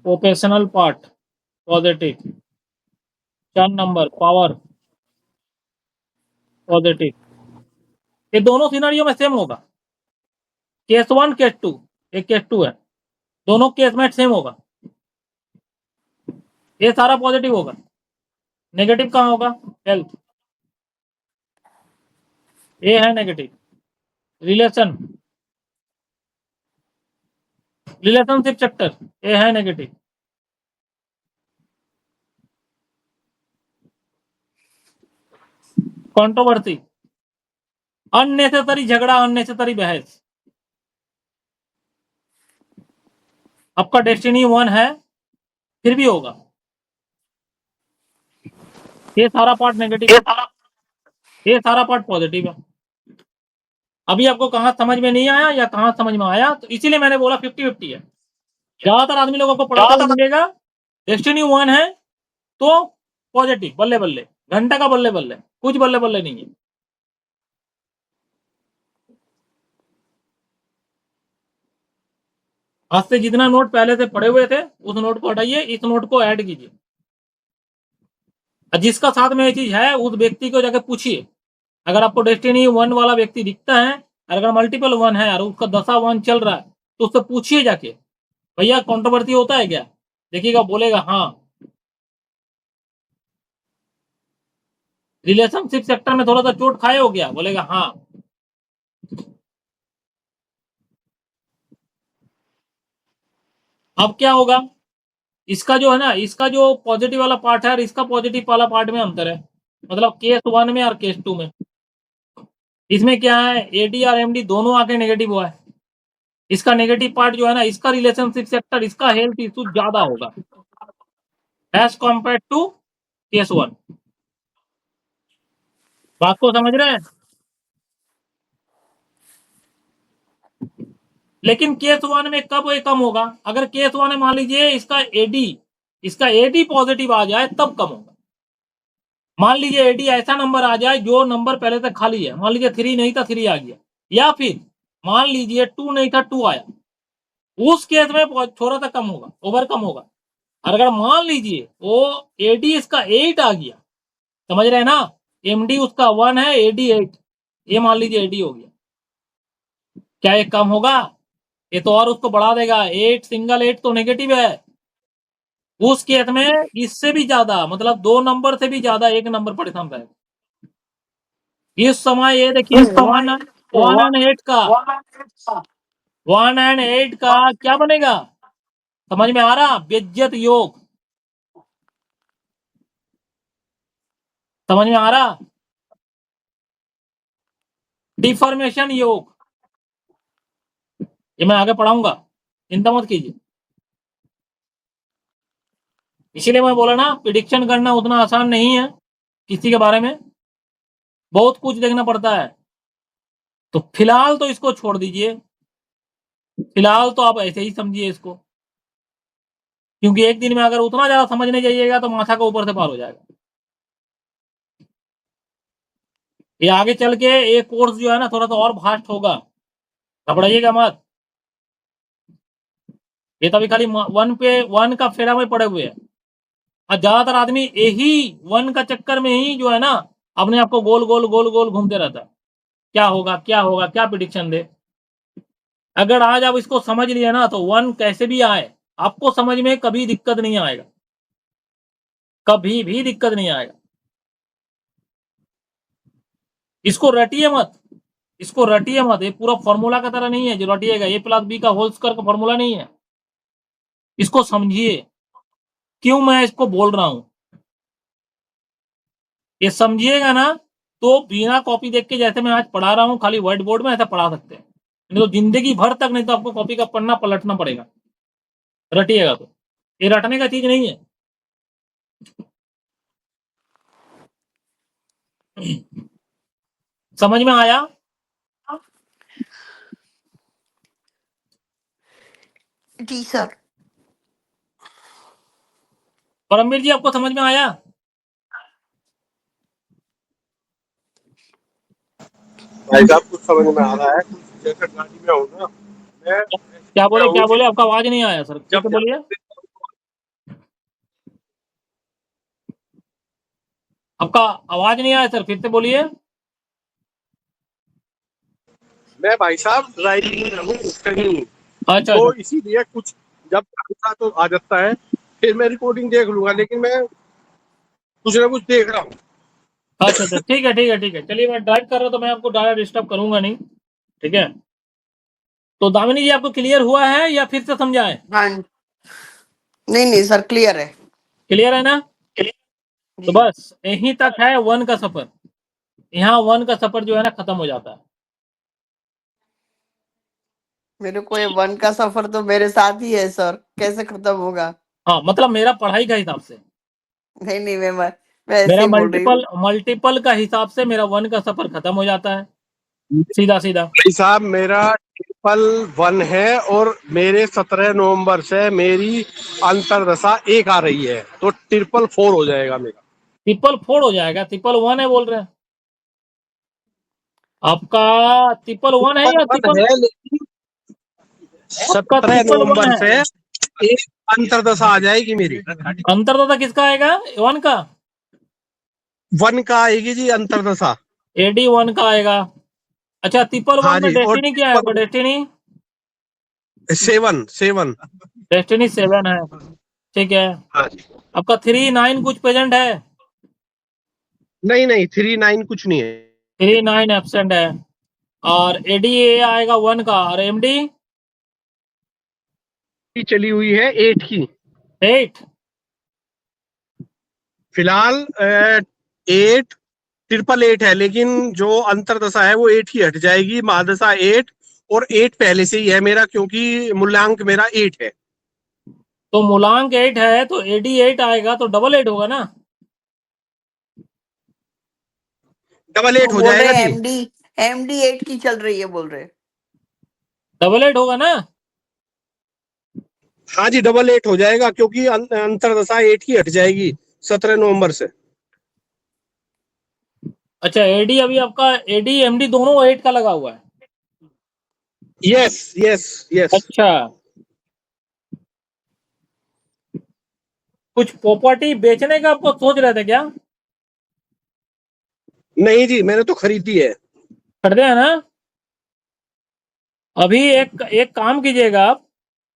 professional part positive, 4 number power positive. ये दोनों सिनेरियो में सेम होगा, केस 1 केस 2, एक केस 2 है, दोनों केस में सेम होगा। ये सारा पॉजिटिव होगा, नेगेटिव कहाँ होगा हेल्थ, ये है नेगेटिव। रिलेशनशिप सेक्टर ये है नेगेटिव। कंट्रोवर्सी, अननेसेसरी झगड़ा, अननेसेसरी बहस। आपका डेस्टिनी 1 है फिर भी होगा, ये सारा पार्ट नेगेटिव है, ये सारा पार्ट पॉजिटिव है। अभी आपको कहाँ समझ में नहीं आया या कहाँ समझ में आया, तो इसीलिए मैंने बोला 50-50 है। ज्यादातर आदमी लोगों को पढ़ाता हुआ मिलेगा डेस्टिनी 1 है तो पॉजिटिव, बल्ले बल्ले, घंटा का बल्ले बल्ले, कुछ बल्ले बल्ले नहीं है। आज से जितना नोट पहले से पढ़े हुए थे उस नोट को हटाइए, इस नोट को ऐड कीजिए। जिसका साथ में ये चीज है उस व्यक्ति को जाके पूछिए, अगर आपको डेस्टिनी 1 वाला व्यक्ति दिखता है, अगर मल्टीपल 1 है और उसका दशा 1 चल रहा है तो उससे पूछिए जाके, भैया कंट्रोवर्सी होता है क्या, देखिएगा बोलेगा हाँ। रिलेशनशिप सेक्टर में थोड़ा सा चोट खाए हो गया, बोलेगा हाँ। अब क्या होगा, इसका जो है ना, इसका जो पॉजिटिव वाला पार्ट है और इसका पॉजिटिव वाला पार्ट में अंतर है, मतलब केस 1 में और केस 2 में। इसमें क्या है, एडी और एमडी दोनों आके नेगेटिव हुआ है। इसका नेगेटिव पार्ट जो है ना, इसका रिलेशनशिप सेक्टर, इसका हेल्थ इशू ज्यादा होगा एज कंपेयर टू केस 1। बात को समझ रहे हैं। लेकिन केस 1 में कब ये कम होगा, अगर केस 1 में मान लीजिए इसका एडी पॉजिटिव आ जाए तब कम होगा। मान लीजिए एडी ऐसा नंबर आ जाए जो नंबर पहले से खाली है, मान लीजिए 3 नहीं था 3 आ गया, या फिर मान लीजिए 2 नहीं था 2 आया, उस केस में थोड़ा सा कम होगा, ओवर कम होगा। अगर मान लीजिए वो एडी इसका 8 आ गया, समझ रहे हैं ना, एमडी उसका 1 है एडी 8, ये मान लीजिए एडी हो गया, क्या ये कम होगा, ये तो और उसको बढ़ा देगा। 8 सिंगल 8 तो नेगेटिव है, उस केस में इससे भी ज्यादा, मतलब 2 नंबर से भी ज्यादा एक नंबर परेशान रहेगा। इस समय ये देखिए 1 एंड 8 का 1 एंड 8 का क्या बनेगा, समझ में आ रहा, बेइज्जत योग, समझ में आ रहा, डिफॉर्मेशन योग। ये मैं आगे पढ़ाऊंगा, चिंता मत कीजिए। इसीलिए मैं बोला ना, प्रिडिक्शन करना उतना आसान नहीं है, किसी के बारे में बहुत कुछ देखना पड़ता है। तो फिलहाल तो इसको छोड़ दीजिए, फिलहाल तो आप ऐसे ही समझिए इसको, क्योंकि एक दिन में अगर उतना ज्यादा समझने जाइएगा तो माथा का ऊपर से पार हो जाएगा। ये आगे चल के एक कोर्स जो है ना थोड़ा सा और फास्ट होगा, घबराइएगा मत। ये तो अभी खाली 1 का फेरा में पड़े हुए हैं, और ज्यादातर आदमी यही 1 का चक्कर में ही जो है ना अपने आप को गोल गोल गोल गोल घूमते रहता है, क्या होगा क्या होगा, क्या प्रिडिक्शन दे। अगर आज आप इसको समझ लिया ना तो 1 कैसे भी आए आपको समझ में कभी दिक्कत नहीं आएगा, कभी भी दिक्कत नहीं आएगा। इसको रटिए मत, इसको रटिए मत। ये पूरा फॉर्मूला का तरह नहीं है जो रटिएगा। a प्लस बी का होल स्क्वायर का फॉर्मूला नहीं है। इसको समझिए क्यों मैं इसको बोल रहा हूं। ये समझिएगा ना तो बिना कॉपी देख के जैसे मैं आज पढ़ा रहा हूं खाली व्हाइट बोर्ड में ऐसा पढ़ा सकते हैं, नहीं तो जिंदगी भर तक नहीं तो आपको कॉपी का पन्ना पलटना पड़ेगा रटिएगा तो। ये रटने का चीज नहीं है। समझ में आया? जी सर। परमवीर जी आपको समझ में आया? भाई साहब कुछ समझ में आ रहा है, कुछ जैसे गाड़ी में हूँ ना मैं, क्या बोले मैं क्या हूँ बोले? कि आपका आवाज नहीं आया सर, फिर जब से बोलिए। आपका आवाज नहीं आया सर, फिर से बोलिए। मैं भाई साहब ड्राइविंग में हूँ कहीं, अच्छा तो अच्छा इसीलिए कुछ जब आता तो आ जाता है, फिर मैं रिकॉर्डिंग देख लूंगा, लेकिन मैं कुछ ना कुछ देख रहा हूँ। अच्छा अच्छा, ठीक है ठीक है ठीक है। चलिए मैं ड्राइव कर रहा हूँ तो मैं आपको ज़्यादा डिस्टर्ब करूंगा नहीं, ठीक है। तो दामिनी जी आपको क्लियर हुआ है या फिर से समझाएं? हाँ, नहीं नहीं सर, क्लियर है। क्लियर है ना? तो जी। बस यहीं तक है 1 का सफर। यहाँ 1 का सफर जो है ना खत्म हो जाता है। मेरे को ये 1 का सफर तो मेरे साथ ही है सर, कैसे खत्म होगा? हाँ मतलब मेरा पढ़ाई का हिसाब से, नहीं नहीं, मैं ऐसे मेरा ही बोल रही हूँ। मल्टीपल का हिसाब से मेरा 1 का सफर खत्म हो जाता है सीधा सीधा। भाई साहब मेरा 111 है और मेरे 17 नवंबर से मेरी अंतरदशा 1 आ रही है, तो 444 हो जाएगा मेरा। 444 हो जाएगा। 111 है बोल रहे हैं आपका? 111 है या 111 है, लेकिन आपका 17 111 नवंबर है? से एक अंतरदशा आ जाएगी मेरी। अंतरदाता किसका आएगा? 1 का? 1 का आएगी जी अंतरदशा। एडी 1 का आएगा। अच्छा, 111 हाँ में जी, और डेस्टिनी क्या है आपका? डेस्टिनी 7 डेस्टिनी 7 है, ठीक है। हाँ जी। आपका 39 कुछ प्रेजेंट है? नहीं नहीं, 39 कुछ नहीं है। 39 एब्सेंट है। और एडी आएगा 1 का। और एमडी चली हुई है 8 की 8। फिलहाल। 8 888 है, लेकिन जो अंतरदशा है वो 8 की हट जाएगी, महादशा 8। और 8 पहले से ही है मेरा, क्योंकि मूल्यांक मेरा 8 है। तो मूलांक 8 है तो एडी 8 आएगा तो डबल 8 होगा ना? डबल वो 8 हो बोल जाएगा रहे हैं जी। एमडी 8 की चल रही है, बोल रहे हैं। डबल 8 होगा ना? हाँ जी, डबल 8 हो जाएगा, क्योंकि अंतरदशा 8 की हट जाएगी 17 नवंबर से। अच्छा, एडी अभी आपका एडी एमडी दोनों 8 का लगा हुआ है। Yes yes yes. अच्छा, कुछ प्रॉपर्टी बेचने का आपको सोच रहे थे क्या? नहीं जी, मैंने तो खरीदी है। खरीदे है ना? अभी एक एक काम कीजिएगा आप।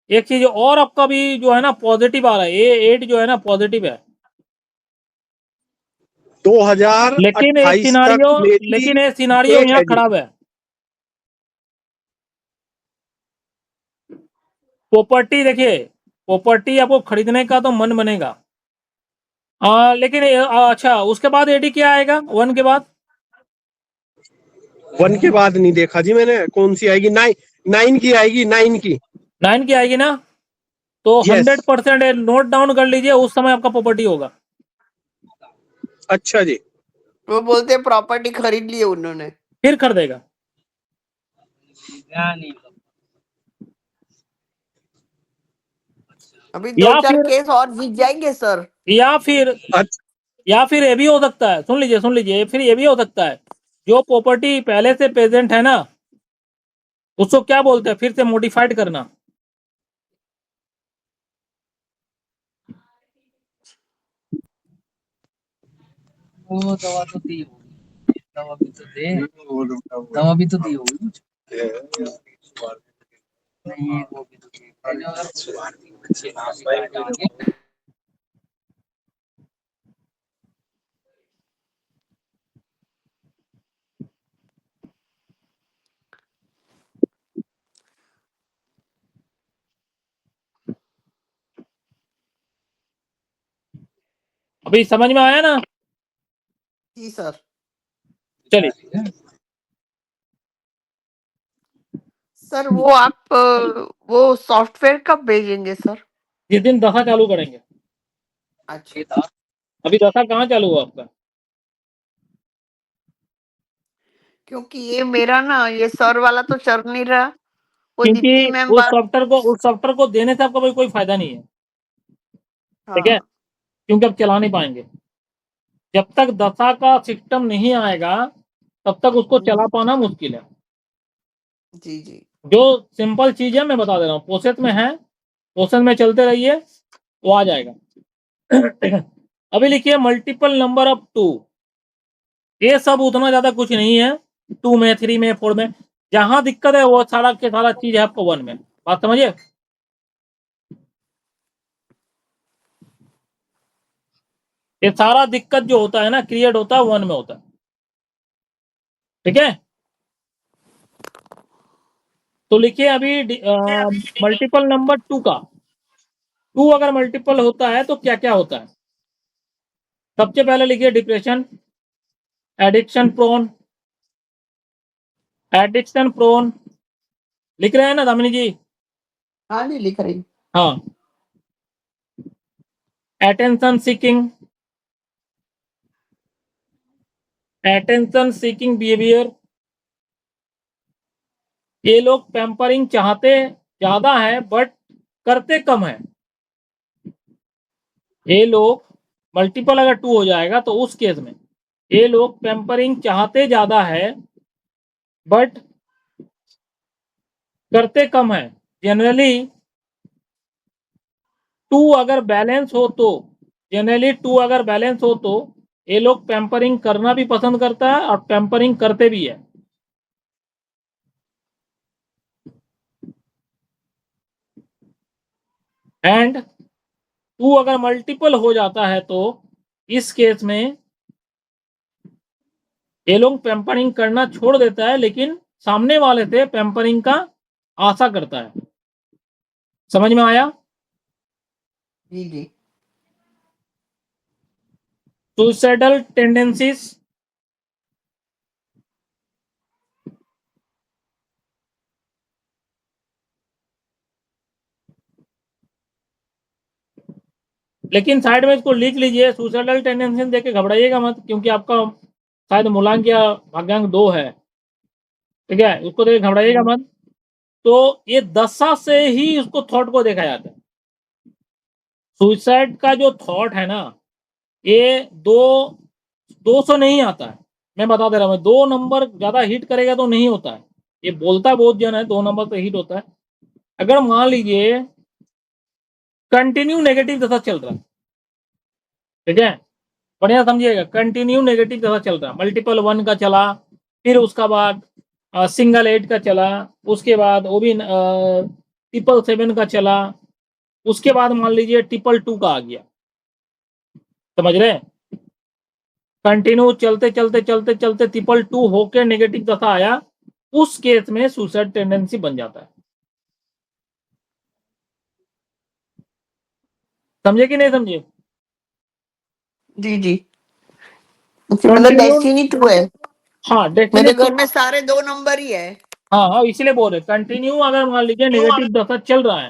एक चीज और आपका भी जो है ना पॉजिटिव आ रहा है, ए 8 जो है ना पॉजिटिव है। लेकिन ये 2028 सिनारियो तक मेरी लेकिन ये सिनारियो 8 यहाँ है जी। खराब है। प्रॉपर्टी देखिए, प्रॉपर्टी आपको खरीदने का तो मन बनेगा। लेकिन अच्छा, उसके बाद एडी क्या आएगा 1 के बाद? 1 के बाद नहीं देखा जी मैंने, कौन सी आएगी? 9 की आएगी, 9 की। 9 की आएगी ना? तो यस। 100% नोट डाउन कर लीजिए, उस समय आपका प्रॉपर्टी होगा। अच्छा जी। वो बोलते हैं प्रॉपर्टी खरीद ली है उन्होंने। फिर खरीदेगा। अभी दो या चार फिर केस और जीत जाएंगे सर। या फिर अच्छा, या फिर ये भी हो सकता है, सुन लीजिए, फिर ये भी हो सकता है जो प्रॉपर्टी पहले से प्रेजेंट है ना उसको क्या बोलते हैं, फिर से मॉडिफाइड करना। वो दवा तो दी होगी, दवा भी तो दी होगी। नहीं वो भी तो ठीक है। मैंने उधर अभी समझ में आया ना? जी सर। चलिए, सर वो आप वो सॉफ्टवेयर कब भेजेंगे सर? जिस दिन दशा चालू करेंगे। अच्छा, अभी दशा कहाँ चालू हुआ आपका? क्योंकि ये मेरा ना ये सर वाला तो चल नहीं रहा, वो दीप्ति क्योंकि मैम उस बात। सॉफ्टवेयर को देने से आपका कोई फायदा नहीं है, ठीक है? हाँ क्योंकि आप चला नहीं पाएंगे जब तक दशा का सिस्टम नहीं आएगा, तब तक उसको चला पाना मुश्किल है। जी जी। जो सिंपल चीज है मैं बता दे रहा हूँ, प्रोसेस में है, प्रोसेस में चलते रहिए, वो आ जाएगा। अभी लिखिए मल्टीपल नंबर ऑफ 2। ये सब उतना ज्यादा कुछ नहीं है, 2 में, 3 में, 4 में। जहां दिक्कत है वो सारा के सारा चीज है आपको 1 में। बात समझिए? ये सारा दिक्कत जो होता है ना, क्रिएट होता है 1 में होता है, ठीक है? तो लिखिए अभी मल्टीपल नंबर 2 का, 2 अगर मल्टीपल होता है तो क्या क्या होता है? सबसे पहले लिखिए depression, addiction prone, addiction prone. लिख रहे हैं ना दामिनी जी? हाँ जी लिख रही। हाँ। Attention seeking, attention seeking behaviour. ये लोग पैम्परिंग चाहते ज्यादा है बट करते कम है। ये लोग मल्टीपल अगर 2 हो जाएगा तो उस केस में ये लोग पैम्परिंग चाहते ज्यादा है बट करते कम है। जनरली 2 अगर बैलेंस हो तो, जनरली 2 अगर बैलेंस हो तो ये लोग पैम्परिंग करना भी पसंद करता है और पैम्परिंग करते भी है। एंड 2 अगर मल्टीपल हो जाता है तो इस केस में ये लोग पैम्परिंग करना छोड़ देता है, लेकिन सामने वाले से पैम्परिंग का आशा करता है। समझ में आया? जी जी। सुसाइडल टेंडेंसीज, लेकिन साइड में इसको लिख लीजिए। सुसाइडल टेंडेंसी देख के घबराइएगा मत, क्योंकि आपका शायद मूलांक या भाग्यांक 2 है, ठीक है? उसको देख के घबराइएगा मत। तो ये दशा से ही उसको थॉट को देखा जाता है। सुसाइड का जो थॉट है ना, ये 200 नहीं आता है। मैं बता दे रहा हूँ, 2 नंबर ज्यादा हिट करेगा तो नहीं होता है। ये बोलता बहुत जन है 2 नंबर से हिट होता है। अगर मान लीजिए कंटिन्यू नेगेटिव दशा चल रहा है, ठीक है? बढ़िया समझिएगा, कंटिन्यू नेगेटिव दशा चल रहा है, मल्टीपल 1 का चला, फिर उसका बाद सिंगल 8 का चला, उसके बाद वो भी ट्रिपल 7 का चला, उसके बाद मान लीजिए ट्रिपल 2 का आ गया। समझ रहे? कंटिन्यू चलते चलते चलते चलते ट्रिपल 2 होके नेगेटिव दशा आया, उस केस में सुसाइड टेंडेंसी बन जाता है। समझे कि नहीं समझे? जी जी। मतलब डेस्टिनी 2 है, हाँ, डेस्टिनी मेरे घर में सारे 2 नंबर ही है। हाँ हाँ, इसलिए बोल रहे कंटिन्यू अगर मान लीजिए नेगेटिव दशा चल रहा है,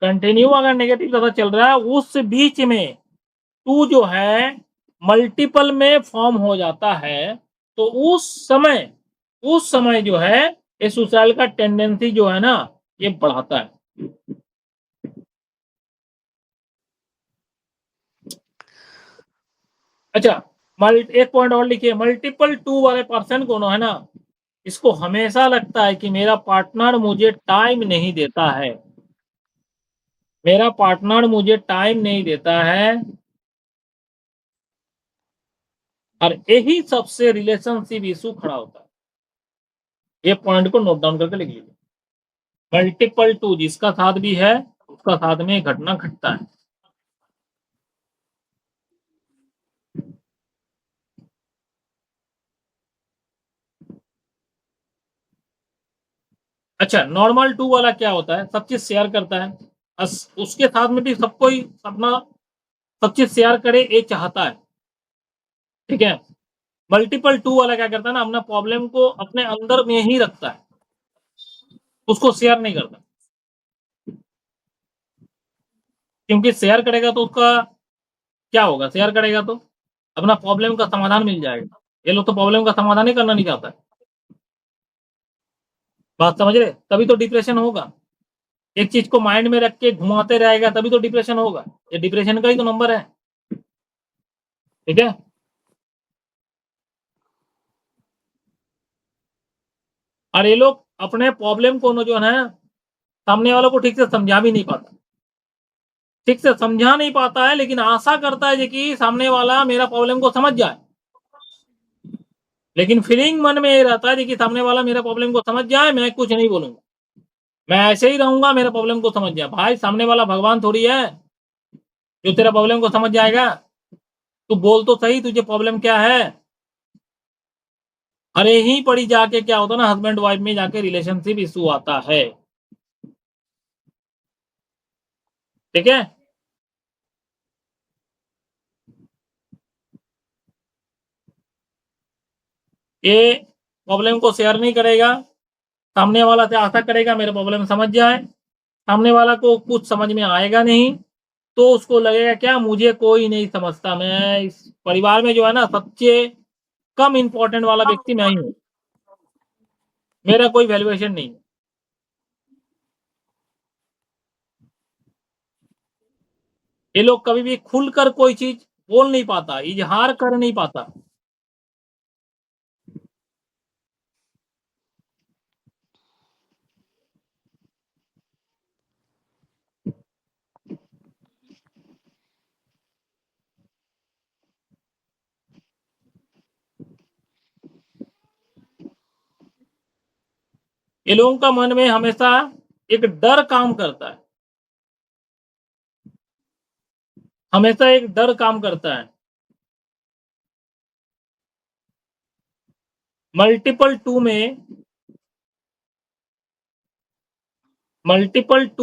कंटिन्यू अगर नेगेटिव दशा चल रहा है, उस बीच में 2 जो है मल्टीपल में फॉर्म हो जाता है, तो उस समय जो है ये सुसाइड का टेंडेंसी जो है ना, ये बढ़ाता है। अच्छा, एक पॉइंट और लिखिए, मल्टीपल 2 वाले पर्सन को है ना, इसको हमेशा लगता है कि मेरा पार्टनर मुझे टाइम नहीं देता है, मेरा पार्टनर मुझे टाइम नहीं देता है, और यही सबसे रिलेशनशिप इशू खड़ा होता है। ये पॉइंट को नोट डाउन करके लिख लीजिए। मल्टीपल टू जिसका साथ भी है उसका साथ में घटना घटता है। अच्छा, नॉर्मल टू वाला क्या होता है? सब चीज शेयर करता है, उसके साथ में भी सब कोई अपना सब चीज शेयर करे ये चाहता है, ठीक है। मल्टीपल टू वाला क्या करता है ना, अपना प्रॉब्लम को अपने अंदर में ही रखता है, उसको शेयर नहीं करता, क्योंकि शेयर करेगा तो उसका क्या होगा, शेयर करेगा तो अपना प्रॉब्लम का समाधान मिल जाएगा। ये लोग तो प्रॉब्लम का समाधान ही करना नहीं चाहता है। बात समझ रहे? तभी तो डिप्रेशन होगा। एक चीज को माइंड में रख के घुमाते रहेगा तभी तो डिप्रेशन होगा। ये डिप्रेशन का ही तो नंबर है, ठीक है। और ये लोग अपने प्रॉब्लम को जो है सामने वालों को ठीक से समझा भी नहीं पाता, ठीक से समझा नहीं पाता है, लेकिन आशा करता है कि सामने वाला मेरा प्रॉब्लम को समझ जाए। लेकिन फीलिंग मन में ये रहता है कि सामने वाला मेरा प्रॉब्लम को समझ जाए, मैं कुछ नहीं बोलूंगा, मैं ऐसे ही रहूंगा, मेरा प्रॉब्लम को समझ जाए। भाई सामने वाला भगवान थोड़ी है जो तेरा प्रॉब्लम को समझ जाएगा। तू बोल तो सही तुझे प्रॉब्लम क्या है। अरे ही पड़ी जाके क्या होता है ना, हस्बैंड वाइफ में जाके रिलेशनशिप इशू आता है, ठीक है। ये प्रॉब्लम को शेयर नहीं करेगा, सामने वाला से आशा करेगा मेरा प्रॉब्लम समझ जाए। सामने वाला को कुछ समझ में आएगा नहीं तो उसको लगेगा क्या, मुझे कोई नहीं समझता, मैं इस परिवार में जो है ना सबसे कम इंपॉर्टेंट वाला व्यक्ति मैं ही हूँ, मेरा कोई वैल्यूएशन नहीं। ये लोग कभी भी खुलकर कोई चीज बोल नहीं पाता, इजहार कर नहीं पाता। ये लोगों का मन में हमेशा एक डर काम करता है, हमेशा एक डर काम करता है। मल्टीपल टू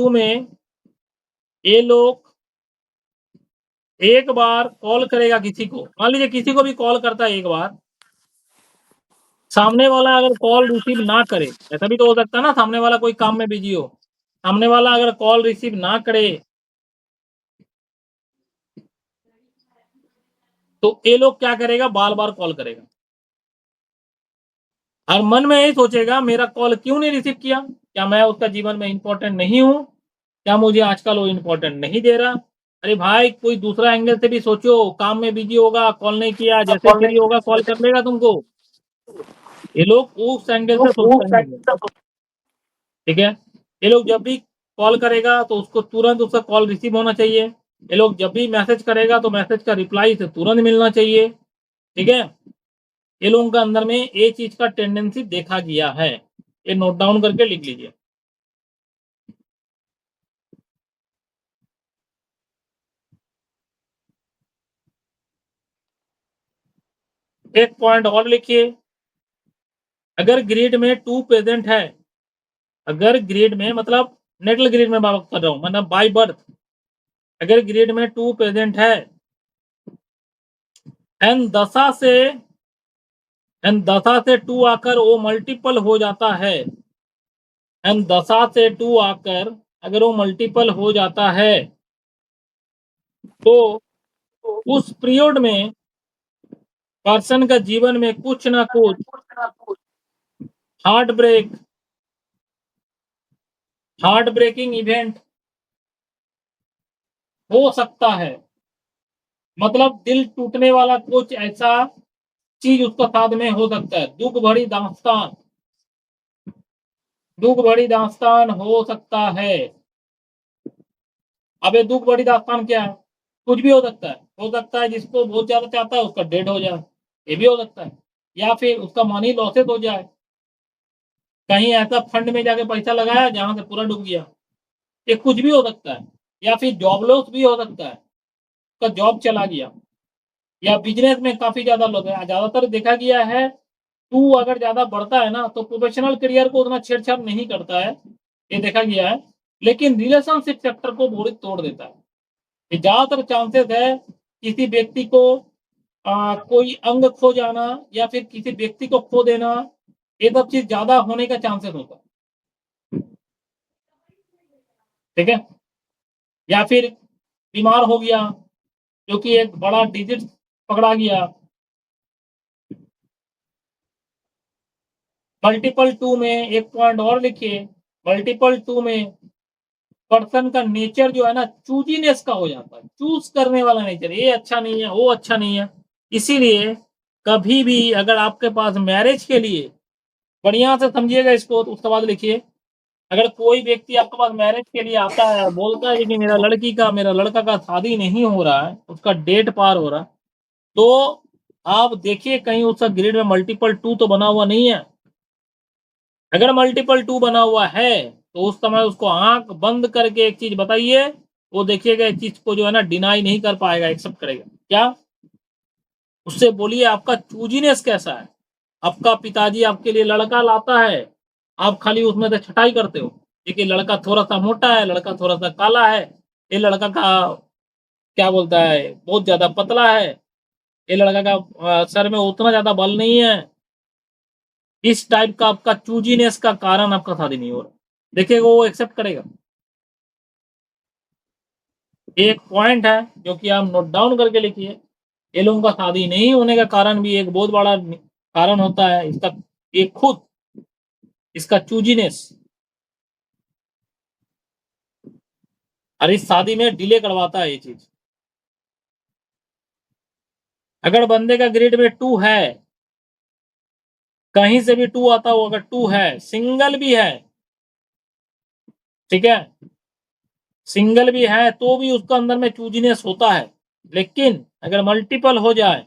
में ये लोग एक बार कॉल करेगा किसी को, मान लीजिए किसी को भी कॉल करता है एक बार, सामने वाला अगर कॉल रिसीव ना करे, ऐसा भी तो हो सकता है ना सामने वाला कोई काम में बिजी हो, सामने वाला अगर कॉल रिसीव ना करे तो ये लोग क्या करेगा, बार बार कॉल करेगा और मन में यही सोचेगा मेरा कॉल क्यों नहीं रिसीव किया, क्या मैं उसका जीवन में इंपॉर्टेंट नहीं हूं, क्या मुझे आजकल वो इंपॉर्टेंट नहीं दे रहा। अरे भाई कोई दूसरा एंगल से भी सोचो, काम में बिजी होगा, कॉल नहीं किया, जैसे फ्री होगा कॉल कर लेगा तुमको। ये लोग उस एंगल से सोचते हैं, ठीक है। ये लोग जब भी कॉल करेगा तो उसको तुरंत उसका कॉल रिसीव होना चाहिए। ये लोग जब भी मैसेज करेगा तो मैसेज का रिप्लाई से तुरंत मिलना चाहिए, ठीक है। ये लोगों का अंदर में ये चीज का टेंडेंसी देखा गया है, ये नोट डाउन करके लिख लीजिए। एक पॉइंट और लिखिए, अगर ग्रिड में टू प्रेजेंट है, अगर ग्रिड में मतलब नेटल ग्रिड में बात कर रहा हूं, मतलब बाय बर्थ, अगर ग्रिड में टू प्रेजेंट है एंड दशा से टू आकर वो मल्टीपल हो जाता है, एंड दशा से टू आकर अगर वो मल्टीपल हो जाता है तो उस पीरियड में पर्सन का जीवन में कुछ ना कुछ हार्ट ब्रेकिंग इवेंट हो सकता है। मतलब दिल टूटने वाला कुछ ऐसा चीज उसका साथ में हो सकता है, दुख भरी दास्तान हो सकता है। अब ये दुख भरी दास्तान क्या है, कुछ भी हो सकता है जिसको बहुत ज्यादा चाहता है उसका डेड हो जाए, ये भी हो सकता है, या फिर उसका मनी लॉसेस हो जाए, कहीं ऐसा फंड में जाके पैसा लगाया जहां से पूरा डूब गया, ये कुछ भी हो सकता है। या फिर जॉब लॉस भी हो सकता है, उसका जॉब चला गया, या बिजनेस में काफी ज्यादा लोग है। ज्यादातर देखा गया है टू अगर ज्यादा बढ़ता है ना तो प्रोफेशनल करियर को उतना छेड़छाड़ नहीं करता है, ये देखा गया है, लेकिन रिलेशनशिप सेक्टर को पूरी तोड़ देता है। ये ज्यादातर चांसेस है किसी व्यक्ति को कोई अंग खो जाना या फिर किसी व्यक्ति को खो देना, ये सब चीज ज्यादा होने का चांसेस होता है। ठीक है, या फिर बीमार हो गया, जो कि एक बड़ा डिजीज पकड़ा गया। मल्टीपल टू में एक पॉइंट और लिखिए, मल्टीपल टू में पर्सन का नेचर जो है ना चूजीनेस का हो जाता है, चूज करने वाला नेचर, ये अच्छा नहीं है, वो अच्छा नहीं है। इसीलिए कभी भी अगर आपके पास मैरिज के लिए, बढ़िया से समझिएगा इसको, तो उसके बाद लिखिए, अगर कोई व्यक्ति आपके पास मैरिज के लिए आता है, बोलता है कि मेरा लड़का का शादी नहीं हो रहा है, उसका डेट पार हो रहा है, तो आप देखिए कहीं उसका ग्रिड में मल्टीपल टू तो बना हुआ नहीं है। अगर मल्टीपल टू बना हुआ है तो उस समय उसको आंख बंद करके एक चीज बताइए, वो देखिएगा इस चीज को जो है ना डिनाई नहीं कर पाएगा, एक्सेप्ट करेगा। क्या? उससे बोलिए आपका चूजीनेस कैसा है। आपका पिताजी आपके लिए लड़का लाता है, आप खाली उसमें से छटाई करते हो, देखिए लड़का थोड़ा सा मोटा है, लड़का थोड़ा सा काला है, ये लड़का का क्या बोलता है बहुत ज्यादा पतला है, ये लड़का का सर में उतना ज्यादा बल नहीं है। इस टाइप का आपका चूजीनेस का कारण आपका शादी नहीं हो रहा, देखिएगा वो एक्सेप्ट करेगा। एक पॉइंट है जो कि आप नोट डाउन करके लिखिए, ये लोगों का शादी नहीं होने का कारण भी एक बहुत बड़ा कारण होता है इसका, एक खुद इसका चूजीनेस, और इस शादी में डिले करवाता है ये चीज। अगर बंदे का ग्रेड में टू है, कहीं से भी टू आता हो, अगर टू है, सिंगल भी है, ठीक है, सिंगल भी है तो भी उसका अंदर में चूजीनेस होता है। लेकिन अगर मल्टीपल हो जाए,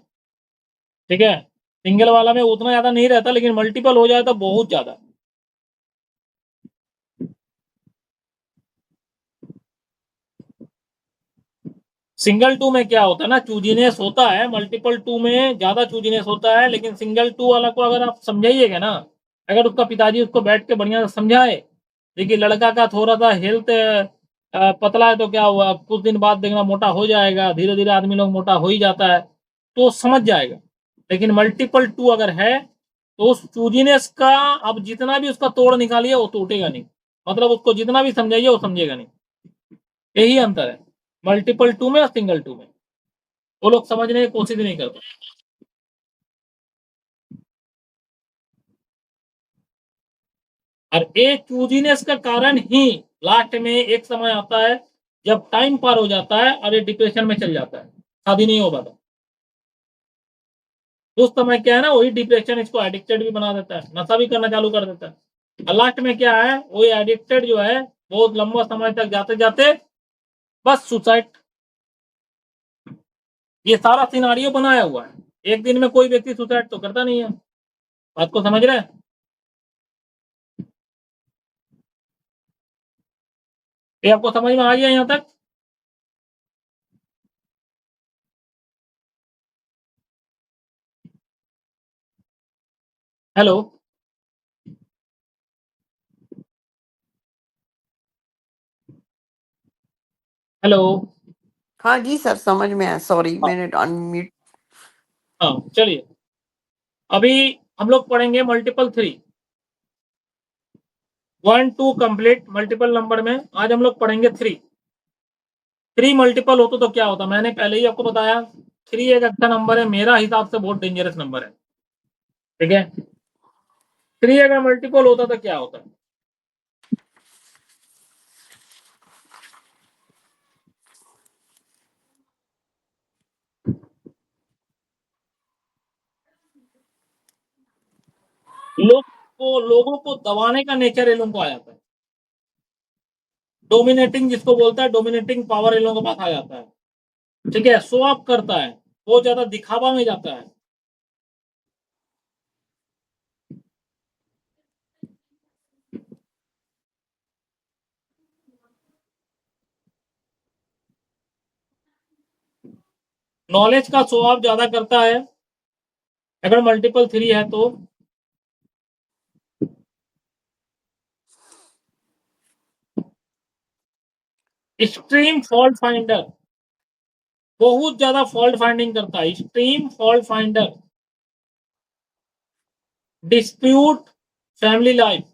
ठीक है, सिंगल वाला में उतना ज्यादा नहीं रहता, लेकिन मल्टीपल हो जाए तो बहुत ज्यादा। सिंगल टू में क्या होता है ना, चूजीनेस होता है, मल्टीपल टू में ज्यादा चूजीनेस होता है, लेकिन सिंगल टू वाला को अगर आप समझाइएगा ना, अगर उसका पिताजी उसको बैठ के बढ़िया से समझाए, देखिए लड़का का थोड़ा सा हेल्थ पतला है तो क्या हुआ, कुछ दिन बाद देखना मोटा हो जाएगा, धीरे धीरे आदमी लोग मोटा हो ही जाता है, तो समझ जाएगा। लेकिन मल्टीपल टू अगर है तो उस चूजीनेस का अब जितना भी उसका तोड़ निकालिए वो टूटेगा नहीं, मतलब उसको जितना भी समझाइए वो समझेगा नहीं। यही अंतर है मल्टीपल टू में और सिंगल टू में, वो लोग समझने की कोशिश नहीं करते। और ये चूजीनेस का कारण ही लास्ट में एक समय आता है जब टाइम पार हो जाता है और ये डिप्रेशन में चल जाता है, शादी नहीं हो पाता। उस समय क्या है ना, वही डिप्रेशन इसको एडिक्टेड भी बना देता है, नशा भी करना चालू कर देता है। और लास्ट में क्या है, वही एडिक्टेड जो है बहुत लंबा समय तक जाते जाते बस सुसाइड। ये सारा सिनारियो बनाया हुआ है, एक दिन में कोई व्यक्ति सुसाइड तो करता नहीं है। बात को समझ रहे हैं? ये आपको समझ में आ गया यहाँ तक? Hello, hello. हाँ जी सर, समझ में आया, सॉरी हाँ मैंने अनम्यूट। हाँ, चलिए अभी हम लोग पढ़ेंगे multiple three, 1 2 complete multiple number में। आज हम लोग पढ़ेंगे थ्री। थ्री मल्टीपल होता तो क्या होता, मैंने पहले ही आपको बताया, थ्री एक अच्छा नंबर है, मेरा हिसाब से बहुत डेंजरस नंबर है। ठीक है, थ्री अगर मल्टीपल होता तो क्या होता? लोगों को दबाने का नेचर इन लोगों को आ जाता है, डोमिनेटिंग जिसको बोलता है, डोमिनेटिंग पावर इन लोगों के पास आ जाता है। ठीक है, शो ऑफ करता है, बहुत ज्यादा दिखावा में जाता है। नॉलेज का शो ऑफ ज्यादा करता है अगर मल्टीपल 3 है तो। एक्सट्रीम फॉल्ट फाइंडर, बहुत ज्यादा फॉल्ट फाइंडिंग करता है। Extreme fault finder, dispute family life,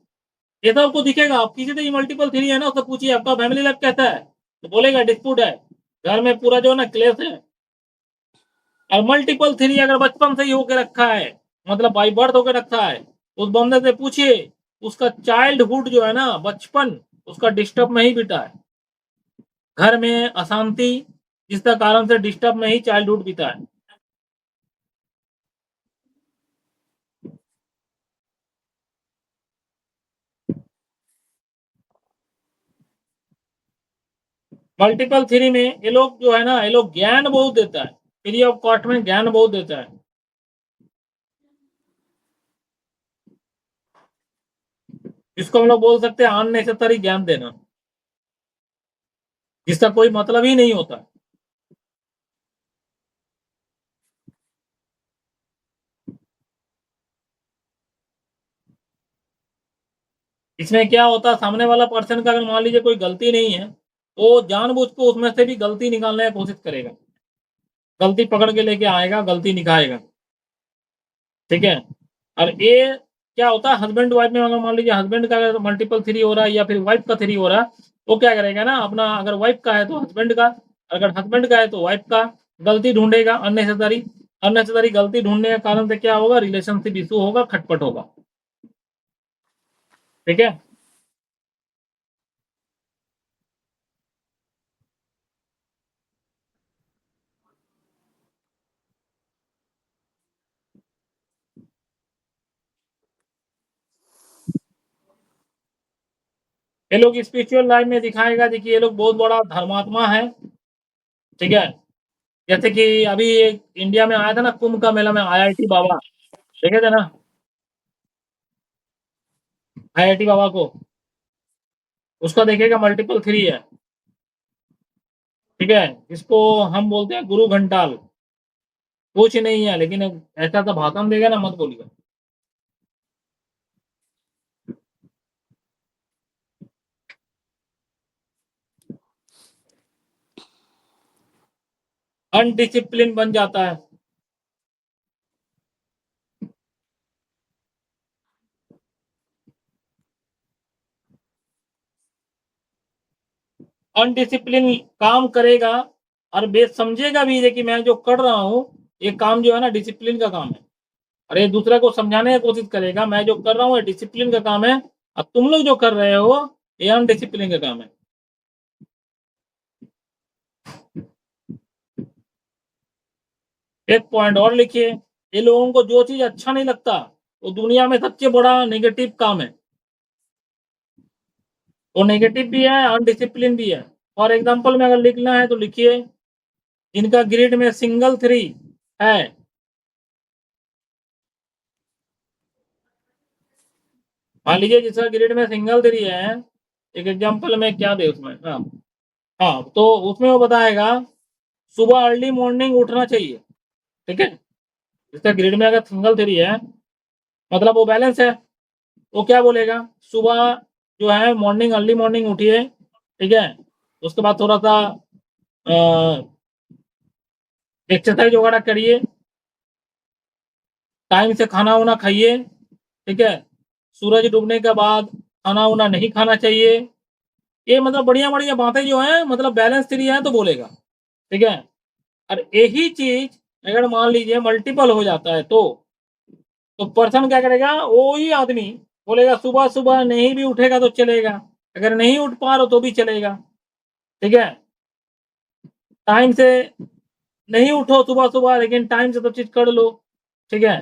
ये तो आपको दिखेगा। आप किसी से मल्टीपल 3 है ना, उससे पूछिए आपका फैमिली लाइफ कैसा है, तो बोलेगा डिस्प्यूट है, घर में पूरा जो है ना क्लेश है। और मल्टीपल 3 अगर बचपन से ही होके रखा है, मतलब बाई बर्थ होके रखा है, उस बंदे से पूछिए उसका चाइल्डहुड जो है ना, बचपन उसका डिस्टर्ब में ही बीता है, घर में अशांति जिसका कारण से डिस्टर्ब में ही चाइल्डहुड बीता है। मल्टीपल 3 में ये लोग जो है ना, ये लोग ज्ञान बहुत देता है, फ्री ऑफ कॉस्ट में ज्ञान बहुत देता है। इसको हम लोग बोल सकते हैं अननेसेसरी ज्ञान देना, जिसका कोई मतलब ही नहीं होता। इसमें क्या होता है, सामने वाला पर्सन का अगर मान लीजिए कोई गलती नहीं है, वो जानबूझ के उसमें से भी गलती निकालने की कोशिश करेगा, गलती पकड़ के लेके आएगा, गलती निकालेगा, ठीक है। और ये क्या होता है, हस्बैंड वाइफ में अगर मान लीजिए हस्बैंड का अगर मल्टीपल 3 हो रहा है या फिर वाइफ का 3 हो रहा है, वो क्या करेगा ना, अपना अगर वाइफ का है तो हस्बैंड का, अगर हस्बैंड का है तो वाइफ का गलती ढूंढेगा, अननेसेसरी। अननेसेसरी गलती ढूंढने के कारण से क्या होगा, रिलेशनशिप इशू होगा, खटपट होगा, ठीक है। ये लोग स्पिरिचुअल लाइफ में दिखाएगा, देखिए ये लोग बहुत बड़ा धर्मात्मा है, ठीक है। जैसे कि अभी एक इंडिया में आया था ना कुंभ का मेला में, आईआईटी बाबा देखे थे ना, आईआईटी बाबा को, उसका देखेगा मल्टीपल 3 है, ठीक है। इसको हम बोलते हैं गुरु घंटाल, कुछ नहीं है, लेकिन ऐसा तो भाषण देगा ना, मत बोलिए। अनडिसिप्लिन बन जाता है, अनडिसिप्लिन काम करेगा और बेस समझेगा भी है कि मैं जो कर रहा हूँ ये काम जो है ना डिसिप्लिन का काम है, और ये दूसरे को समझाने की कोशिश करेगा मैं जो कर रहा हूँ ये डिसिप्लिन का काम है, और तुम लोग जो कर रहे हो ये अनडिसिप्लिन का काम है। एक पॉइंट और लिखिए, ये लोगों को जो चीज अच्छा नहीं लगता वो दुनिया में सबसे बड़ा नेगेटिव काम है, वो नेगेटिव भी है, अनडिसिप्लिन भी है। फॉर एग्जाम्पल में अगर लिखना है तो लिखिए, इनका ग्रिड में सिंगल 3 है, मान लीजिए जिसका ग्रिड में सिंगल 3 है, एक एग्जाम्पल में क्या दे उसमें, हाँ हाँ, तो उसमें वो बताएगा सुबह अर्ली मॉर्निंग उठना चाहिए, ठीक है। जिसका ग्रिड में अगर सिंगल 3 है मतलब वो बैलेंस है, वो क्या बोलेगा, सुबह जो है मॉर्निंग अर्ली मॉर्निंग उठिए, ठीक है। उसके बाद थोड़ा सा एक्सरसाइज वगैरह करिए, टाइम से खाना वाना खाइए, ठीक है। सूरज डूबने के बाद खाना वाना नहीं खाना चाहिए। ये मतलब बढ़िया बढ़िया बातें जो है, मतलब बैलेंस 3 है तो बोलेगा, ठीक है। और यही चीज अगर मान लीजिए मल्टीपल हो जाता है तो पर्सन क्या करेगा, वो ही आदमी बोलेगा सुबह सुबह नहीं भी उठेगा तो चलेगा, अगर नहीं उठ पा रहे तो भी चलेगा, ठीक है। टाइम से नहीं उठो सुबह सुबह, लेकिन टाइम से सब चीज कर लो, ठीक है,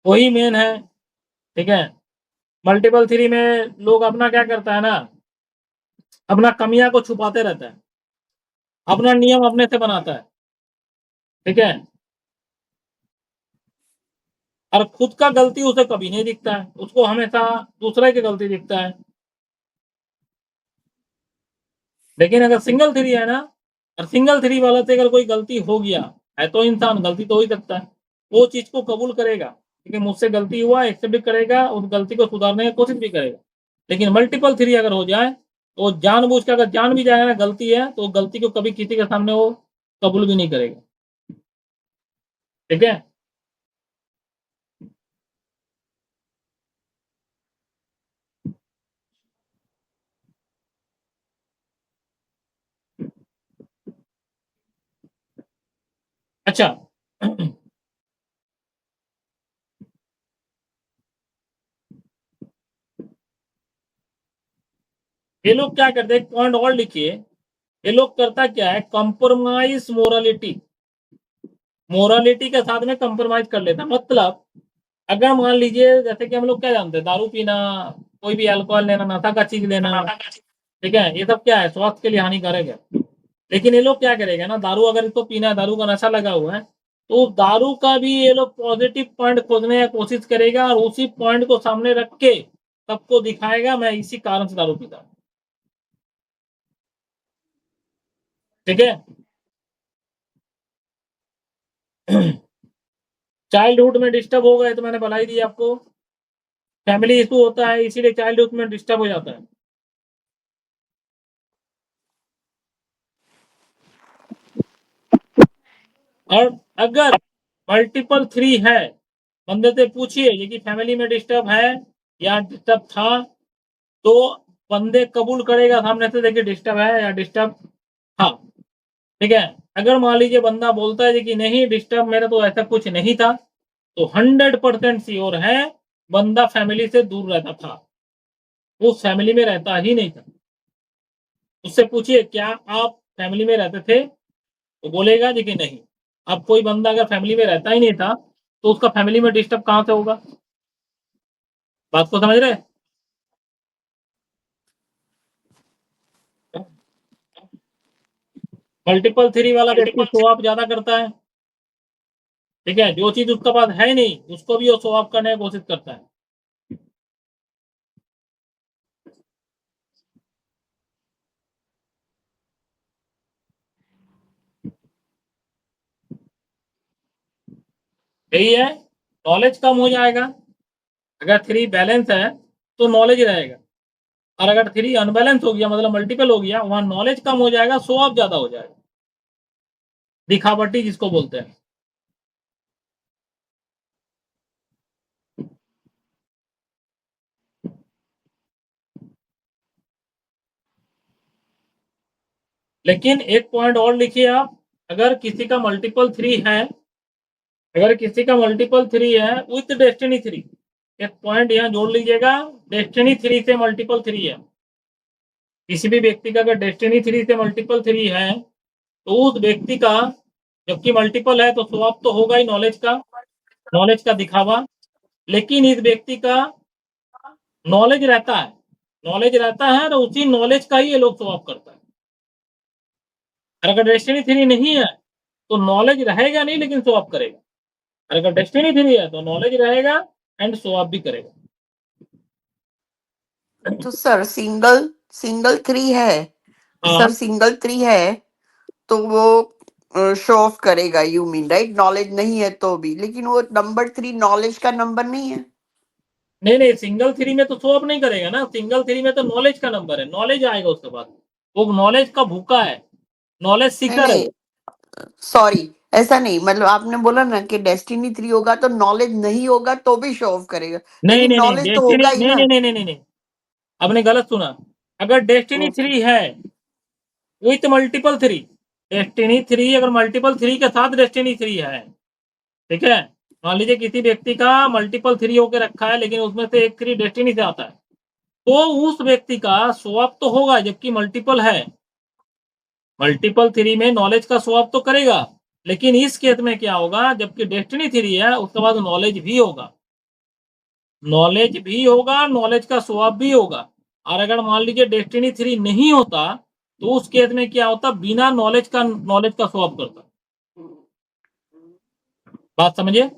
वही मेन है, ठीक है। मल्टीपल 3 में लोग अपना क्या करता है ना, अपना कमियां को छुपाते रहता है, अपना नियम अपने से बनाता है, ठीक है। और खुद का गलती उसे कभी नहीं दिखता है, उसको हमेशा दूसरे की गलती दिखता है। लेकिन अगर सिंगल 3 है ना, और सिंगल 3 वाला से अगर कोई गलती हो गया है तो इंसान गलती तो हो ही सकता है, वो चीज को कबूल करेगा, लेकिन मुझसे गलती हुआ एक्सेप्ट भी करेगा, उस गलती को सुधारने की कोशिश भी करेगा। लेकिन मल्टीपल 3 अगर हो जाए तो जानबूझ के अगर जान भी जाएगा ना गलती है तो गलती को कभी किसी के सामने वो कबूल भी नहीं करेगा। ठीक है। अच्छा ये लोग क्या करते हैं, एक पॉइंट और लिखिए, ये लोग करता क्या है, कंप्रोमाइज मोरालिटी, मोरालिटी के साथ में कंप्रोमाइज कर लेता। मतलब अगर मान लीजिए जैसे कि हम लोग क्या जानते हैं, दारू पीना, कोई भी अल्कोहल लेना, नशा का चीज लेना, ठीक है, ये सब क्या है, स्वास्थ्य के लिए हानिकारक है। लेकिन ये लोग क्या करेगा ना, दारू अगर इसको पीना है, दारू का नशा लगा हुआ है, तो दारू का भी ये लोग पॉजिटिव पॉइंट खोजने की कोशिश करेगा और उसी पॉइंट को सामने रख के सबको दिखाएगा मैं इसी कारण से दारू पीता हूं। ठीक है। चाइल्डहुड में डिस्टर्ब हो गए तो मैंने बता ही दिया आपको, फैमिली इशू होता है इसीलिए चाइल्डहुड में डिस्टर्ब हो जाता है। और अगर मल्टीपल 3 है, बंदे से पूछिए ये कि फैमिली में डिस्टर्ब है या डिस्टर्ब था, तो बंदे कबूल करेगा सामने से, देखिए डिस्टर्ब है या डिस्टर्ब था। ठीक है। अगर मान लीजिए बंदा बोलता है कि नहीं डिस्टर्ब मेरा तो ऐसा कुछ नहीं था, तो 100% श्योर है बंदा फैमिली से दूर रहता था, वो फैमिली में रहता ही नहीं था। उससे पूछिए क्या आप फैमिली में रहते थे, तो बोलेगा जी कि नहीं। अब कोई बंदा अगर फैमिली में रहता ही नहीं था तो उसका फैमिली में डिस्टर्ब कहां से होगा, बात को समझ रहे हैं? मल्टीपल 3 वाला व्यक्ति शो ऑफ ज्यादा करता है। ठीक है, जो चीज उसके पास है नहीं उसको भी वो शो ऑफ करने की कोशिश करता है। यही है, नॉलेज कम हो जाएगा। अगर 3 बैलेंस है तो नॉलेज रहेगा, और अगर 3 अनबैलेंस हो गया मतलब मल्टीपल हो गया, वहां नॉलेज कम हो जाएगा, शो ऑफ ज्यादा हो जाएगा, दिखावटी जिसको बोलते हैं। लेकिन एक पॉइंट और लिखिए आप, अगर किसी का मल्टीपल 3 है, अगर किसी का मल्टीपल 3 है विथ डेस्टिनी 3, एक पॉइंट यहां जोड़ लीजिएगा, डेस्टिनी 3 से मल्टीपल 3 है। किसी भी व्यक्ति का अगर डेस्टिनी 3 से मल्टीपल 3 है तो उस व्यक्ति का, जबकि मल्टीपल है तो स्वभाव तो होगा ही नॉलेज का दिखावा। लेकिन इस व्यक्ति का नॉलेज रहता है, नॉलेज रहता है तो उसी नॉलेज का ही ये लोग स्वभाव करता है। और अगर डेस्टिनी 3 नहीं है तो नॉलेज रहेगा नहीं लेकिन स्वभाव करेगा, और अगर डेस्टिनी 3 है तो नॉलेज रहेगा एंड स्वभाव भी करेगा। तो सर सिंगल सिंगल 3 है, हाँ सर सिंगल 3 है तो वो शो ऑफ करेगा, यू मीन राइट, नॉलेज नहीं है तो भी, लेकिन वो नंबर 3 नॉलेज का नंबर नहीं है। नहीं नहीं, सिंगल 3 में तो शो ऑफ नहीं करेगा ना, सिंगल 3 में तो नॉलेज का नंबर है, नॉलेज आएगा उसके बाद, वो नॉलेज का भूखा है, नॉलेज नहीं सीकर है नहीं, वो। सॉरी, ऐसा नहीं, मतलब आपने बोला ना कि डेस्टिनी 3 होगा तो नॉलेज नहीं होगा तो भी शो ऑफ करेगा, नहीं लेकिन नहीं नहीं, नॉलेज तो डेस्टिनी होगा ही नहीं ना। नहीं नहीं नहीं नहीं नहीं, आपने गलत सुना। अगर डेस्टिनी ओके। 3 है विथ मल्टीपल 3, डेस्टिनी 3 अगर मल्टीपल 3 के साथ डेस्टिनी 3 है, ठीक है, मान लीजिए किसी व्यक्ति का मल्टीपल 3 होकर रखा है लेकिन उसमें से एक 3 डेस्टिनी से आता है, तो उस व्यक्ति का स्वभाव तो होगा, जबकि मल्टीपल है, मल्टीपल 3 में नॉलेज का स्वभाव तो करेगा। लेकिन इस केस में क्या होगा, जबकि डेस्टिनी 3 है उसके बाद नॉलेज भी होगा, नॉलेज भी होगा, नॉलेज का स्वभाव भी होगा। और अगर मान लीजिए डेस्टिनी 3 नहीं होता तो उस केस में क्या होता, बिना नॉलेज का स्वभाव करता। बात समझिए।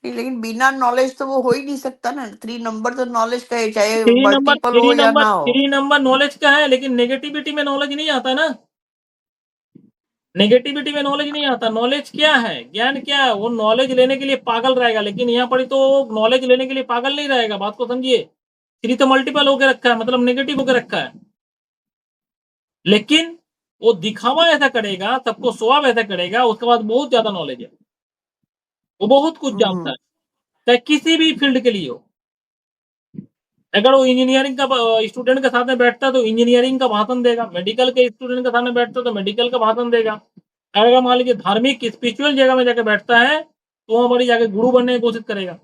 नहीं, लेकिन बिना नॉलेज तो वो हो ही नहीं सकता ना। 3 नंबर तो नॉलेज का है, चाहे थ्री मल्टीपल हो या ना हो। नंबर नॉलेज का है, लेकिन नेगेटिविटी में नॉलेज नहीं आता ना। नेगेटिविटी में नॉलेज नहीं आता। नॉलेज क्या है, ज्ञान क्या है, वो नॉलेज लेने के लिए पागल रहेगा, लेकिन यहाँ पर तो नॉलेज लेने के लिए पागल नहीं रहेगा। बात को समझिए। 3 तो मल्टीपल होकर रखा है, मतलब नेगेटिव होकर रखा है, लेकिन वो दिखावा ऐसा करेगा, सबको स्वभाव ऐसा करेगा, उसके बाद बहुत ज्यादा नॉलेज है, वो बहुत कुछ जानता है, चाहे किसी भी फील्ड के लिए हो। अगर वो इंजीनियरिंग का स्टूडेंट के साथ में बैठता है तो इंजीनियरिंग का भाषण देगा, मेडिकल के स्टूडेंट के सामने बैठता है तो मेडिकल का भाषण देगा। अगर मान लीजिए धार्मिक स्पिरिचुअल जगह में जाकर बैठता है तो वहां बड़ी जाकर गुरु बनने की कोशिश करेगा।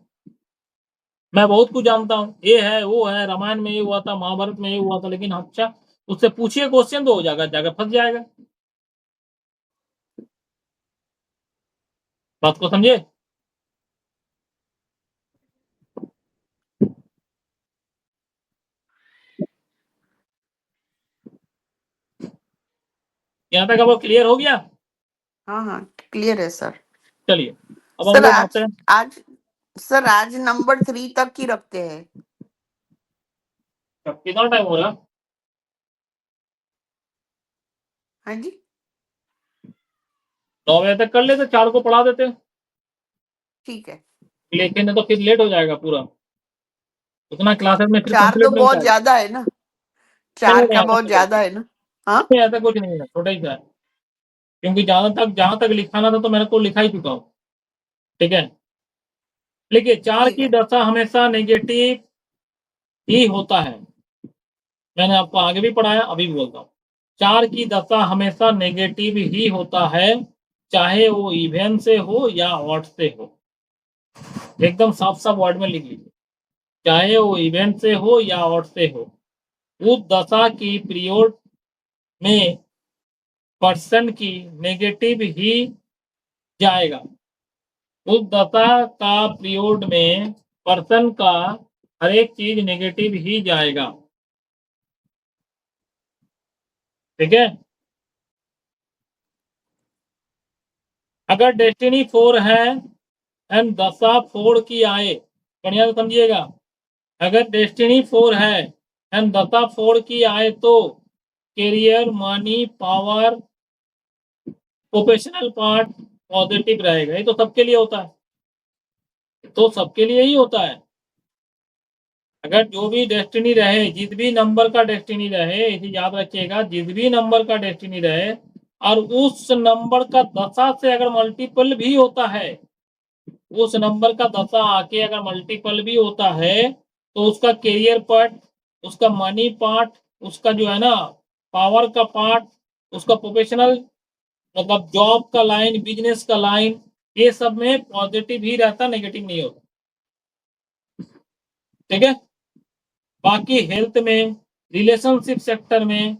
मैं बहुत कुछ जानता हूँ, ये है वो है, रामायण में ये हुआ था, महाभारत में ये हुआ था, लेकिन अच्छा उससे पूछिए क्वेश्चन तो हो जाएगा, जाकर फंस जाएगा। बात को समझे। यहाँ तक अब वो क्लियर हो गया। हाँ हाँ, क्लियर है सर। चलिए अब हम सर लोग आते हैं। आज नंबर 3 तक ही रखते हैं। कितना टाइम हो रहा। हाँ जी, 9 बजे तक कर लेते, 4 को पढ़ा देते, ठीक है। लेकिन तो फिर लेट हो जाएगा पूरा, उतना क्लासेस में फिर 4 तो कंप्लीट नहीं हो बहुत पाएगा। ज्यादा है ना, नहीं 4 नहीं, का ऐसा बहुत नहीं ज्यादा करना। है ना। हाँ, नहीं, ऐसा कुछ नहीं है, छोटा ही सा है, क्योंकि जहां तक लिखाना था तो मैंने को लिखा ही चुका हूँ। ठीक है, देखिए 4 ठीक की है। दशा हमेशा नेगेटिव ही होता है। मैंने आपको आगे भी पढ़ाया, अभी भी बोलता हूँ। 4 की दशा हमेशा नेगेटिव ही होता है, चाहे वो इवन से हो या ऑड से हो। एकदम साफ साफ वर्ड में लिख लीजिए, चाहे वो इवेंट से हो या ऑड से हो, उस दशा की पीरियड में पर्सन की नेगेटिव ही जाएगा। उस दशा का पीरियड में पर्सन का हर एक चीज नेगेटिव ही जाएगा। ठीक है, अगर डेस्टिनी 4 है एंड दशा 4 की आए, बढ़िया से समझिएगा, अगर डेस्टिनी 4 है एंड दशा 4 की आए तो career, money, power, professional part positive रहेगा। ये तो सबके लिए होता है, तो सबके लिए ही होता है। अगर जो भी डेस्टिनी रहे, जिस भी नंबर का डेस्टिनी रहे, इसे याद रखिएगा, जिस भी नंबर का डेस्टिनी रहे और उस नंबर का दशा से अगर मल्टीपल भी होता है, उस नंबर का दशा आके अगर मल्टीपल भी होता है तो उसका कैरियर पार्ट, उसका मनी पार्ट, उसका जो है ना पावर का पार्ट, उसका प्रोफेशनल मतलब जॉब का लाइन, बिजनेस का लाइन, ये सब में पॉजिटिव ही रहता, नेगेटिव नहीं होता। ठीक है, बाकी हेल्थ में, रिलेशनशिप सेक्टर में,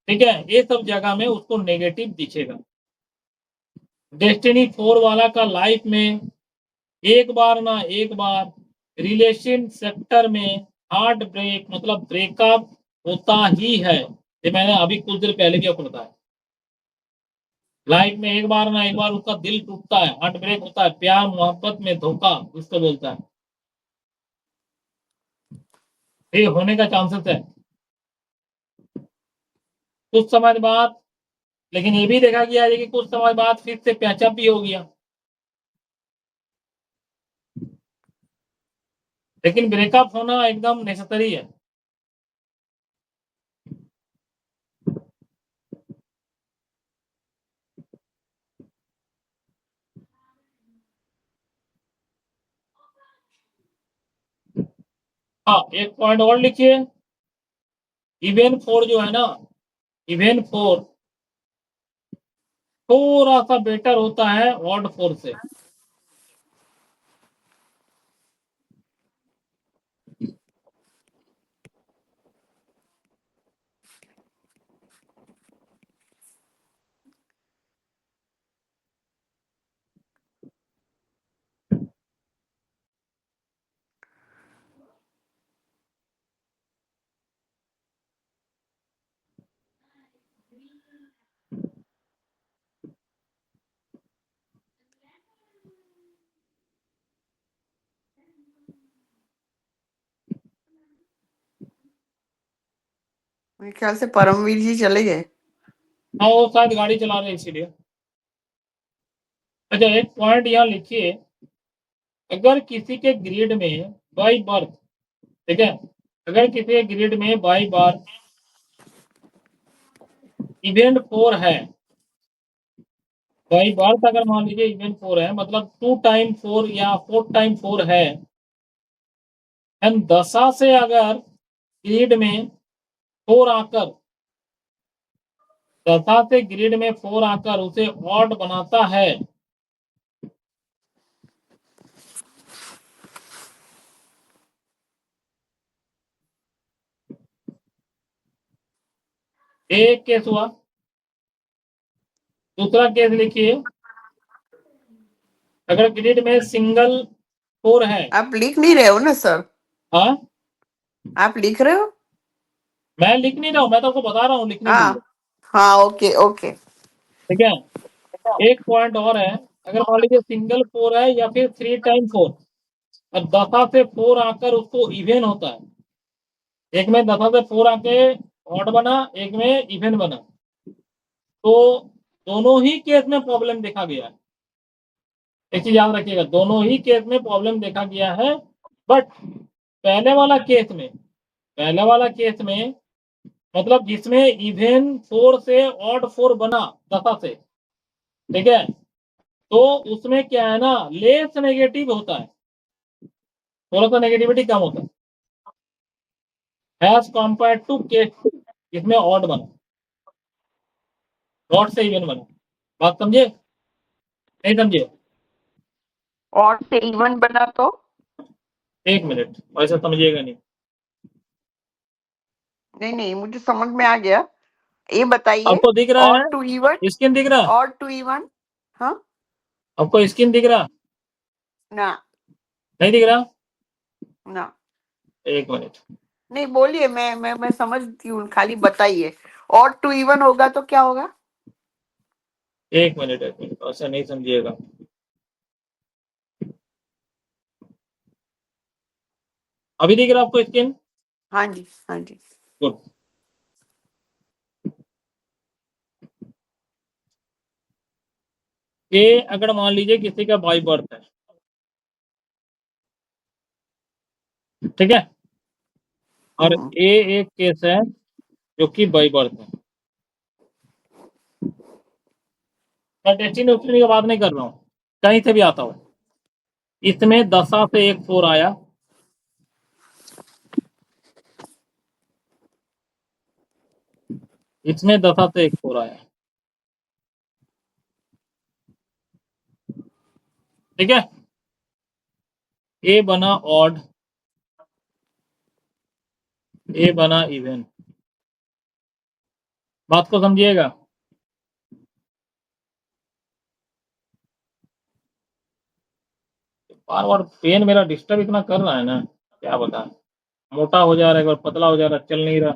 ठीक है, ये सब जगह में उसको नेगेटिव दिखेगा। डेस्टिनी 4 वाला का लाइफ में एक बार ना एक बार रिलेशन सेक्टर में हार्ट ब्रेक मतलब ब्रेकअप होता ही है। ये मैंने अभी कुछ देर पहले भी आपको बताया। लाइफ में एक बार ना एक बार उसका दिल टूटता है, हार्ट ब्रेक होता है, प्यार मोहब्बत में धोखा इसको बोलता है, ये होने का चांसेस है कुछ समय बाद। लेकिन ये भी देखा गया है कि कुछ समय बाद फिर से पैचअप भी हो गया, लेकिन ब्रेकअप होना एकदम नेसेसरी है। हाँ, एक पॉइंट और लिखिए, इवेन 4 जो है ना, इवेन 4 थोड़ा सा बेटर होता है ऑड 4 से। मेरे ख्याल से परमवीर जी चले गए। हाँ वो शायद गाड़ी चला रहे इसीलिए। अच्छा एक पॉइंट यहाँ लिखिए, अगर किसी के ग्रिड में बाई बर्थ, ठीक है, अगर किसी के ग्रिड में बाई बर्थ इवेंट 4 है, बाई बर्थ अगर मान लीजिए इवेंट 4 है, मतलब 2 टाइम 4 या 4 टाइम 4 है, एंड दशा से अगर ग्रिड में 4 आकर, दशा से ग्रिड में 4 आकर उसे ऑड बनाता है, एक केस हुआ। दूसरा केस लिखिए, अगर ग्रिड में सिंगल 4 है। आप लिख नहीं रहे हो ना सर? हाँ आप लिख रहे हो? मैं लिख नहीं रहा हूँ, मैं तो आपको बता रहा हूँ लिखने के लिए, हाँ हाँ, ओके ओके। ठीक है। एक पॉइंट और है, अगर मान लीजिए सिंगल 4 है या फिर 3 टाइम 4 और दशा से 4 आकर उसको इवेन होता है, एक में दशा से 4 आके ऑड बना, एक में इवेन बना, तो दोनों ही केस में प्रॉब्लम देखा गया है। एक चीज याद रखिएगा, दोनों ही केस में प्रॉब्लम देखा गया है, बट पहले वाला केस में, पहले वाला केस में मतलब जिसमें इवेन 4 से ऑड 4 बना दशा से, ठीक है, तो उसमें क्या है ना, लेस नेगेटिव होता है, थोड़ा सा नेगेटिविटी कम होता है एज कंपेयर टू केस जिसमें ऑड बना, ऑड से इवन बना। बात समझे नहीं समझे? और से इवन बना तो? एक मिनट, ऐसा समझिएगा नहीं। नहीं नहीं, मुझे समझ में आ गया। ये बताइए, आपको दिख रहा और है टू इवन, स्क्रीन दिख रहा है? और टू इवन। हाँ आपको स्क्रीन दिख रहा ना, नहीं दिख रहा? ना एक मिनट, नहीं बोलिए, मैं समझती हूँ, खाली बताइए। और टू इवन होगा तो क्या होगा? एक मिनट, एक मिनट, ऐसा नहीं समझिएगा। अभी दिख रहा आपको स्क्रीन? हाँ जी हाँ जी। गुड। ये अगर मान लीजिए किसी का बाई बर्थ है, ठीक है, और ए एक केस है जो कि बाई बर्थ है। मैं डेस्टिनी उस्टिनी की बात नहीं कर रहा हूँ, कहीं से भी आता हो। इसमें दशा से एक 4 आया, इसमें दशा से एक 4 आया, ठीक है, ए बना ऑड, ए बना इवन। बात को समझिएगा। बार बार पेन मेरा डिस्टर्ब इतना कर रहा है ना, क्या बता, मोटा हो जा रहा है, एक बार पतला हो जा रहा है, चल नहीं रहा।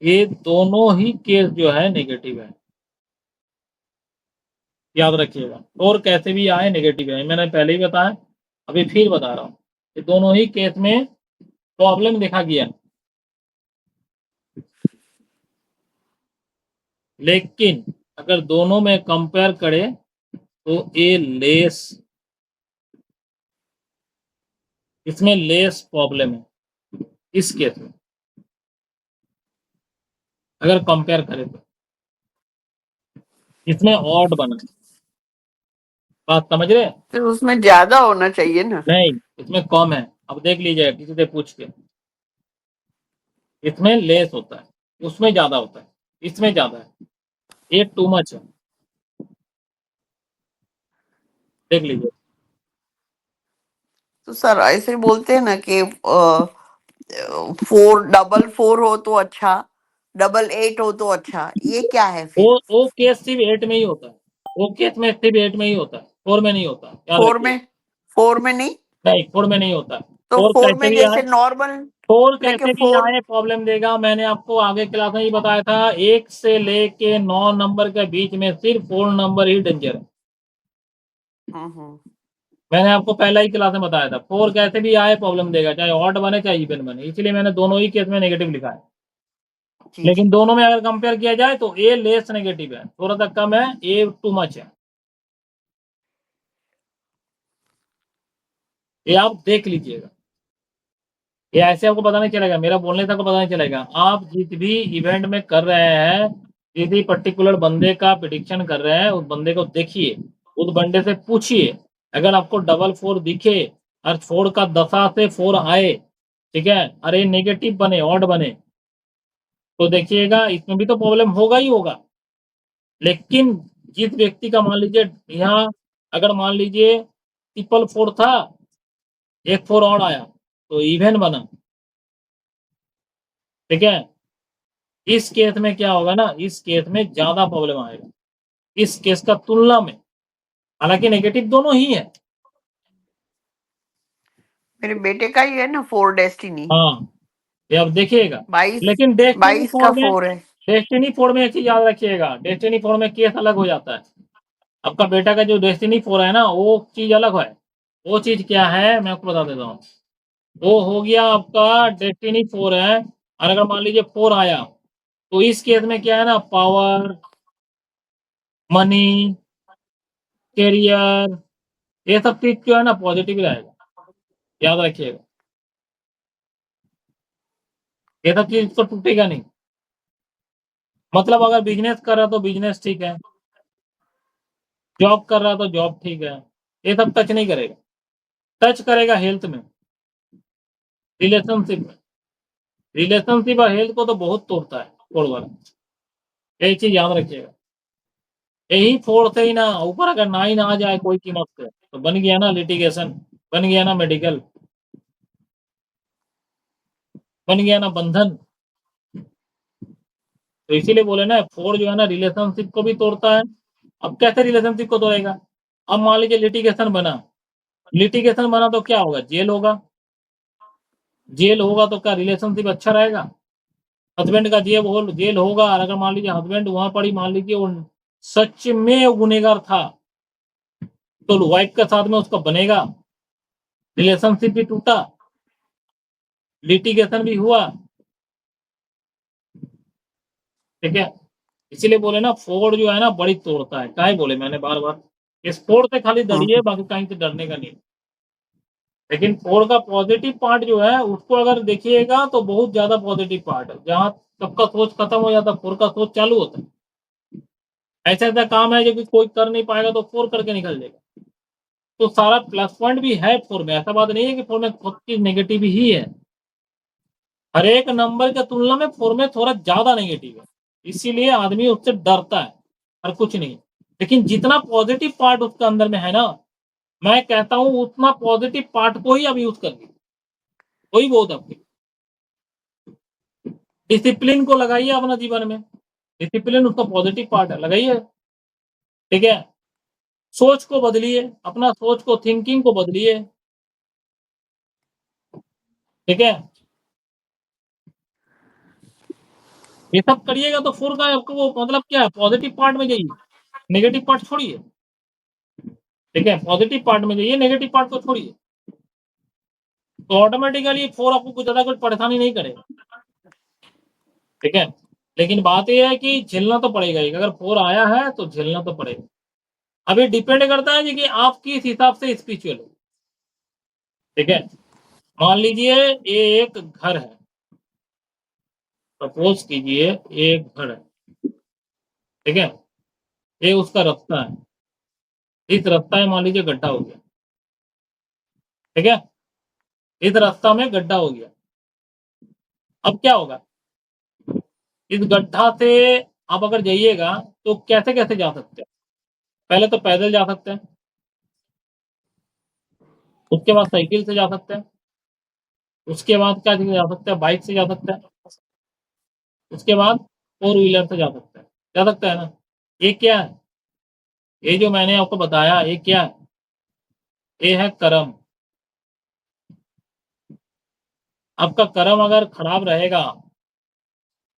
ये दोनों ही केस जो है नेगेटिव है, याद रखिएगा, और कैसे भी आए नेगेटिव है, मैंने पहले ही बताया, अभी फिर बता रहा हूँ, ये दोनों ही केस में प्रॉब्लम देखा गया, लेकिन अगर दोनों में कंपेयर करें तो ए लेस, इसमें लेस प्रॉब्लम है इस केस में, अगर कंपेयर करें तो इसमें ऑड बना। बात समझ रहे? फिर उसमें ज्यादा होना चाहिए ना? नहीं, इसमें कम है, अब देख लीजिए किसी से पूछ के, इसमें लेस होता है, उसमें ज्यादा होता है, इसमें ज्यादा है, ये टू मच है, देख लीजिए। तो सर ऐसे बोलते हैं ना कि 4 डबल 4 हो तो अच्छा, 8 हो तो अच्छा, ये क्या है फिर? वो केस सिर्फ 8 में ही होता है, वो केस में सिर्फ 8 में ही होता है, 4 में नहीं होता, याद फोर रखिए। में, 4 में नहीं? नहीं, 4 में नहीं होता, तो 4 4 कैसे में भी आए, जैसे नॉर्मल, 4 लेकिन कैसे भी 4, आए प्रॉब्लम देगा। मैंने आपको आगे क्लास में ही बताया था, 1 से लेके 9 नंबर के बीच में सिर्फ 4 नंबर ही डेंजर है, मैंने आपको पहला ही क्लास में बताया था 4 कैसे भी आए प्रॉब्लम देगा, चाहे ऑड बने चाहे इवन बने, इसलिए मैंने दोनों ही केस में नेगेटिव लिखा है। जी लेकिन जी दोनों में अगर कंपेयर किया जाए तो ए लेस नेगेटिव है, थोड़ा सा कम है, ए टू मच है। ये आप देख लीजिएगा, ये ऐसे आपको पता नहीं चलेगा, मेरा बोलने से आपको पता नहीं चलेगा। आप जिस भी इवेंट में कर रहे हैं, किसी पर्टिकुलर बंदे का प्रिडिक्शन कर रहे हैं, उस बंदे को देखिए, उस बंदे से पूछिए, अगर आपको डबल 4 दिखे और 4 का दशा से 4 आए, ठीक है, अरे नेगेटिव बने, ऑड बने, तो देखिएगा इसमें भी तो प्रॉब्लम होगा ही होगा। लेकिन जिस व्यक्ति का मान लीजिए यहाँ अगर मान लीजिए ट्रिपल 4 था, एक 4 और आया तो इवन बना, ठीक है। इस केस में क्या होगा ना, इस केस में ज्यादा प्रॉब्लम आएगा इस केस का तुलना में, हालांकि नेगेटिव दोनों ही है। मेरे बेटे का ही है ना 4 डेस्टिनी, हाँ, ये आप देखिएगा। 22 लेकिन डेस्टिनी 22 का 4 में, 4 है। डेस्टिनी 4 में एक चीज याद रखिएगा, डेस्टिनी 4 में केस अलग हो जाता है। आपका बेटा का जो डेस्टिनी 4 है ना, वो चीज अलग है। वो चीज क्या है मैं आपको बता देता हूँ। वो हो गया आपका डेस्टिनी 4 है, और अगर मान लीजिए 4 आया तो इस केस में क्या है ना, पावर, मनी, कैरियर, ये सब चीज जो है ना पॉजिटिव रहेगा, याद रखिएगा। ये सब चीज तो टूटेगा नहीं। मतलब अगर बिजनेस कर रहा तो बिजनेस ठीक है, जॉब कर रहा तो जॉब ठीक है, ये सब टच नहीं करेगा। टच करेगा हेल्थ में, रिलेशनशिप में। रिलेशनशिप और हेल्थ को तो बहुत तोड़ता है फोड़ वाला, यही चीज याद रखिएगा। यही फोड़ से ही ना ऊपर अगर 9 आ जाए कोई कीमत से, तो बन गया ना लिटिगेशन, बन गया ना मेडिकल, बन गया ना बंधन। तो इसीलिए बोले ना, फोड़ जो है ना रिलेशनशिप को भी तोड़ता है। अब कैसे रिलेशनशिप को तोड़ेगा? अब मान लीजिए लिटिगेशन बना, लिटिगेशन बना तो क्या होगा, जेल होगा। जेल होगा तो क्या रिलेशनशिप अच्छा रहेगा? हस्बैंड का जेल होगा, और अगर मान लीजिए हस्बैंड वहां पर ही मान लीजिए वो सच में गुनहगार था, तो वाइफ के साथ में उसका बनेगा, रिलेशनशिप भी टूटा, लिटिगेशन भी हुआ, ठीक है। इसीलिए बोले ना फोड़ जो है ना बड़ी तोड़ता है, काय बोले मैंने बार बार, इस फोड़ से खाली डरिए, बाकी कहीं से डरने का नहीं। लेकिन फोड़ का पॉजिटिव पार्ट जो है उसको अगर देखिएगा तो बहुत ज्यादा पॉजिटिव पार्ट है, जहां सबका सोच खत्म हो जाता है फोड़ का सोच चालू होता है। ऐसा ऐसा काम है जो कि कोई कर नहीं पाएगा तो फोड़ करके निकल जाएगा। तो सारा प्लस पॉइंट भी है फोर में, ऐसा बात नहीं है कि फोर में सब चीज नेगेटिव ही है। हर एक नंबर के तुलना में फोर में थोड़ा ज्यादा नेगेटिव है, इसीलिए आदमी उससे डरता है और कुछ नहीं। लेकिन जितना पॉजिटिव पार्ट उसके अंदर में है ना, मैं कहता हूं उतना पॉजिटिव पार्ट को ही अब यूज कर लीजिए, वही बहुत आपके। डिसिप्लिन को लगाइए अपना जीवन में, डिसिप्लिन उसका पॉजिटिव पार्ट है, लगाइए, ठीक है। सोच को बदलिए, अपना सोच को, थिंकिंग को बदलिए, ठीक है। ये सब करिएगा तो फोर का आपको वो मतलब क्या है, पॉजिटिव पार्ट में जाइए, नेगेटिव पार्ट छोड़िए, ठीक है। पॉजिटिव पार्ट में जाइए, नेगेटिव पार्ट को छोड़िए, तो ऑटोमेटिकली फोर आपको कुछ ज्यादा कुछ परेशानी नहीं करेगा, ठीक है। लेकिन बात यह है कि झेलना तो पड़ेगा ही, अगर फोर आया है तो झेलना तो पड़ेगा। अभी डिपेंड करता है जी कि आप किस हिसाब से स्पिरिचुअल हो, ठीक है। मान लीजिए ये एक घर है, सपोज कीजिए ये एक घर है, ठीक है। ये उसका रास्ता है, इस रास्ता में मान लीजिए गड्ढा हो गया, ठीक है। इस रास्ता में गड्ढा हो गया, अब क्या होगा, इस गड्ढा से आप अगर जाइएगा तो कैसे कैसे जा सकते हैं? पहले तो पैदल जा सकते हैं, उसके बाद साइकिल से जा सकते हैं, उसके बाद क्या जा सकते हैं, बाइक से जा सकते हैं, उसके बाद फोर व्हीलर से जा सकते हैं ना। ये क्या है, ये जो मैंने आपको बताया ये क्या है, ये है कर्म। आपका कर्म अगर खराब रहेगा,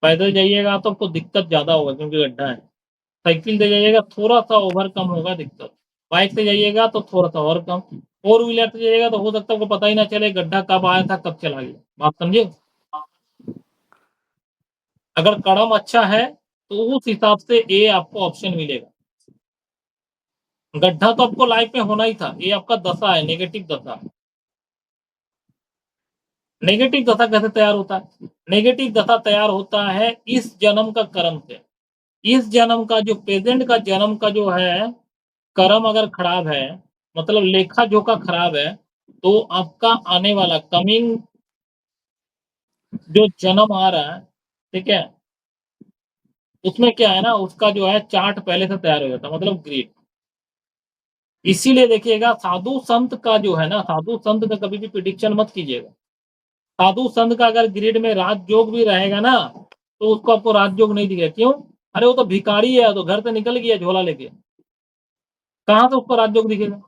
पैदल जाइएगा तो आपको दिक्कत ज्यादा होगा क्योंकि गड्ढा है, साइकिल से जाइएगा थोड़ा सा ओवरकम होगा दिक्कत, बाइक से जाइएगा तो थोड़ा सा और कम, 4 व्हीलर से जाइएगा तो हो सकता है आपको पता ही ना चले गड्ढा कब आया था कब चला गया। बात समझे? अगर कड़म अच्छा है तो उस हिसाब से ए आपको ऑप्शन मिलेगा। गड्ढा तो आपको लाइफ में होना ही था, ये आपका दशा है, नेगेटिव दशा। नेगेटिव दशा कैसे तैयार होता है? नेगेटिव दशा तैयार होता है इस जन्म का कर्म से। इस जन्म का जो प्रेजेंट का जन्म का जो है कर्म अगर खराब है, मतलब लेखा जोखा खराब है, तो आपका आने वाला कमिंग जो जन्म आ रहा है, ठीक है, उसमें क्या है ना, उसका जो है चार्ट पहले से तैयार हो जाता है, मतलब ग्रिड। इसीलिए देखिएगा साधु संत का जो है ना, साधु संत का कभी भी प्रिडिक्शन मत कीजिएगा। साधु संत का अगर ग्रिड में राजयोग भी रहेगा ना, तो उसको आपको राजयोग नहीं दिखेगा। क्यों? अरे वो तो भिखारी है, तो घर से निकल गया झोला लेके, कहां से उसको राजयोग दिखेगा?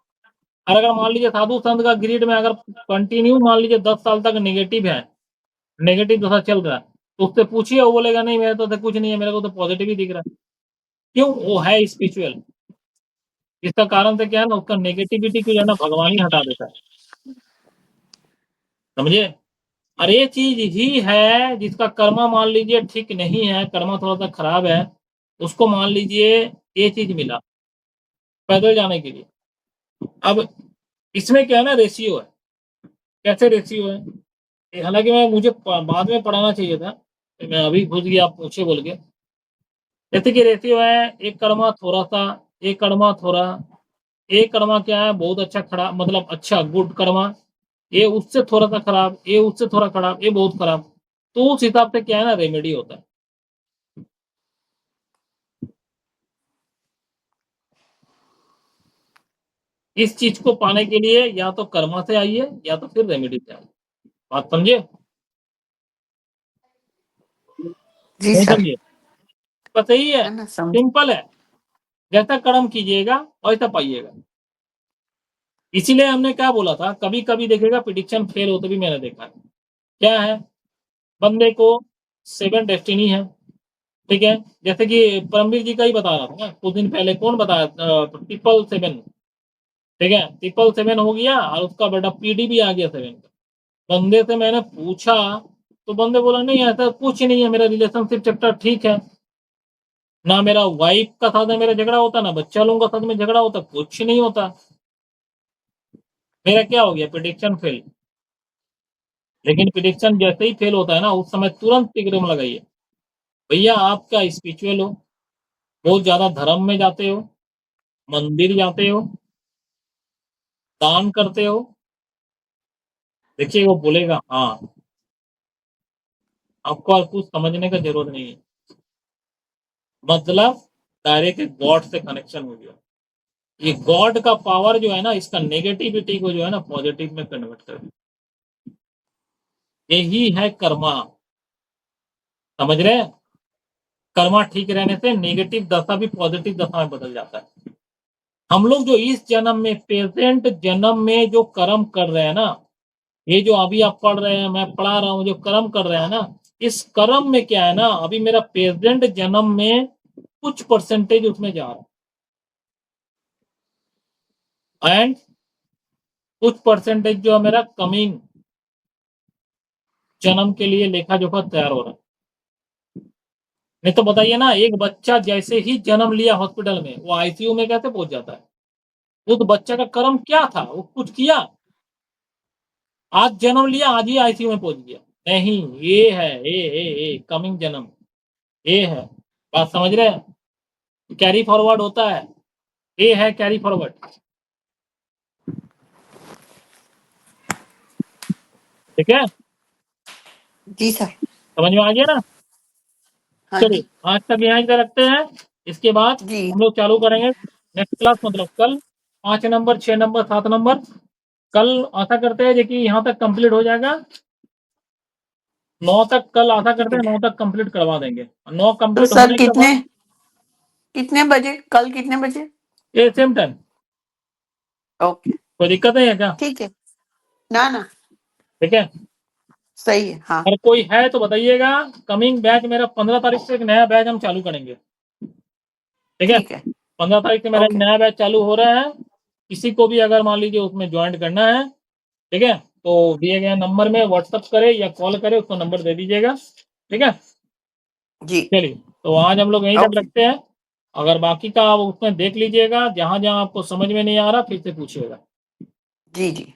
और अगर मान लीजिए साधु संत का ग्रिड में अगर कंटिन्यू मान लीजिए 10 साल तक नेगेटिव है, नेगेटिव दशा चल रहा है, तो उससे पूछिए, वो बोलेगा नहीं मेरे तो कुछ नहीं है, मेरे को तो पॉजिटिव ही दिख रहा है। क्यों? वो है स्पिरिचुअल। इसका कारण से क्या है ना, उसका नेगेटिविटी को जो है ना भगवान ही हटा देता है। समझे? और ये चीज ही है जिसका कर्मा मान लीजिए ठीक नहीं है, कर्मा थोड़ा सा खराब है, उसको मान लीजिए ये चीज मिला पैदल जाने के लिए। अब इसमें क्या है ना, रेशियो है। कैसे रेशियो है? हालांकि मैं मुझे बाद में पढ़ाना चाहिए था, मैं अभी घुस गया, आप पूछे बोल के। जैसे कि रेशियो है, एक कर्मा थोड़ा सा, एक कर्मा थोड़ा, एक कर्मा क्या है बहुत अच्छा खराब, मतलब अच्छा गुड कर्मा, ये उससे थोड़ा सा खराब, ये उससे थोड़ा खराब, ये बहुत खराब। तो उस हिसाब से क्या है ना, रेमेडी होता है। इस चीज को पाने के लिए या तो कर्मा से आइए या तो फिर रेमेडी से आइए। बात समझे? जी नहीं सर। समझिए? बस यही है, है ना, समझ। सिंपल है। जैसा कर्म कीजिएगा वैसा पाइएगा। इसीलिए हमने क्या बोला था, कभी कभी देखेगा प्रिडिक्शन फेल होते भी मैंने देखा है। क्या है? बंदे को 7 डेस्टिनी है, ठीक है, जैसे कि परमवीर जी का ही बता रहा था ना कुछ दिन पहले, कौन बताया? 777, ठीक है, 777 हो गया और उसका बेटा पीडी भी आ गया 7 का। बंदे से मैंने पूछा तो बंदे बोला नहीं ऐसा कुछ नहीं है, मेरा रिलेशनशिप चैप्टर ठीक है, ना मेरा वाइफ का साथ में मेरा झगड़ा होता, ना बच्चा लोगों का साथ में झगड़ा होता, कुछ नहीं होता। मेरा क्या हो गया? Prediction fail. लेकिन प्रिडिक्शन जैसे ही फेल होता है ना, उस समय तुरंत टिकरम लगाइए, भैया आप क्या स्पिरिचुअल हो, बहुत ज्यादा धर्म में जाते हो, मंदिर जाते हो, दान करते हो? देखिए वो बोलेगा हाँ, आपको और कुछ समझने का जरूरत नहीं है, मतलब डायरेक्ट गॉड से कनेक्शन हो गया। ये गॉड का पावर जो है ना, इसका नेगेटिविटी को जो है ना पॉजिटिव में कन्वर्ट कर दिया। यही है कर्मा। समझ रहे हैं? कर्मा ठीक रहने से नेगेटिव दशा भी पॉजिटिव दशा में बदल जाता है। हम लोग जो इस जन्म में, प्रेजेंट जन्म में जो कर्म कर रहे हैं ना, ये जो अभी आप पढ़ रहे हैं, मैं पढ़ा रहा हूँ, जो कर्म कर रहे हैं ना, इस कर्म में क्या है ना, अभी मेरा प्रेजेंट जन्म में कुछ परसेंटेज उसमें जा रहा है, एंड कुछ परसेंटेज जो है मेरा कमिंग जन्म के लिए लेखा जोखा तैयार हो रहा है। नहीं तो बताइए ना, एक बच्चा जैसे ही जन्म लिया हॉस्पिटल में, वो आईसीयू में कैसे पहुंच जाता है? उस बच्चे का कर्म क्या था? वो कुछ किया? आज जन्म लिया, आज ही आईसीयू में पहुंच गया? नहीं, ये है ए कमिंग जन्म, ये है। बात समझ रहे हैं? कैरी फॉरवर्ड होता है, ये है कैरी फॉरवर्ड। ठीक है, जी सर। समझ में आ गया ना? हाँ चलिए जी। आज तक यहाँ तक रखते हैं, इसके बाद जी हम लोग चालू करेंगे नेक्स्ट क्लास, मतलब कल 5 नंबर, 6 नंबर, 7 नंबर। कल आशा करते हैं कि यहाँ तक कंप्लीट हो जाएगा। 9 तक, कल आशा करते हैं 9 तक कंप्लीट करवा देंगे। 9 तो कंप्लीट सर होने के कितने बाद कितने बजे, कल कितने बजे? ये सेम टाइम। ओके, कोई दिक्कत नहीं है क्या? ठीक है। ना ना, ठीक है, सही है। हाँ अगर कोई है तो बताइएगा। कमिंग बैच मेरा 15 तारीख से एक नया बैच हम चालू करेंगे। ठीक है, ठीक है। 15 तारीख से मेरा ओके। नया बैच चालू हो रहा है। किसी को भी अगर मान लीजिए उसमें ज्वाइन करना है, ठीक है, तो दिए गए नंबर में व्हाट्सअप करे या कॉल करे, उसको नंबर दे दीजिएगा, ठीक है। जी चलिए, तो आज हम लोग यहीं तक ओके रखते हैं। अगर बाकी का आप उसमें देख लीजिएगा, जहां जहां आपको समझ में नहीं आ रहा फिर से पूछिएगा। जी जी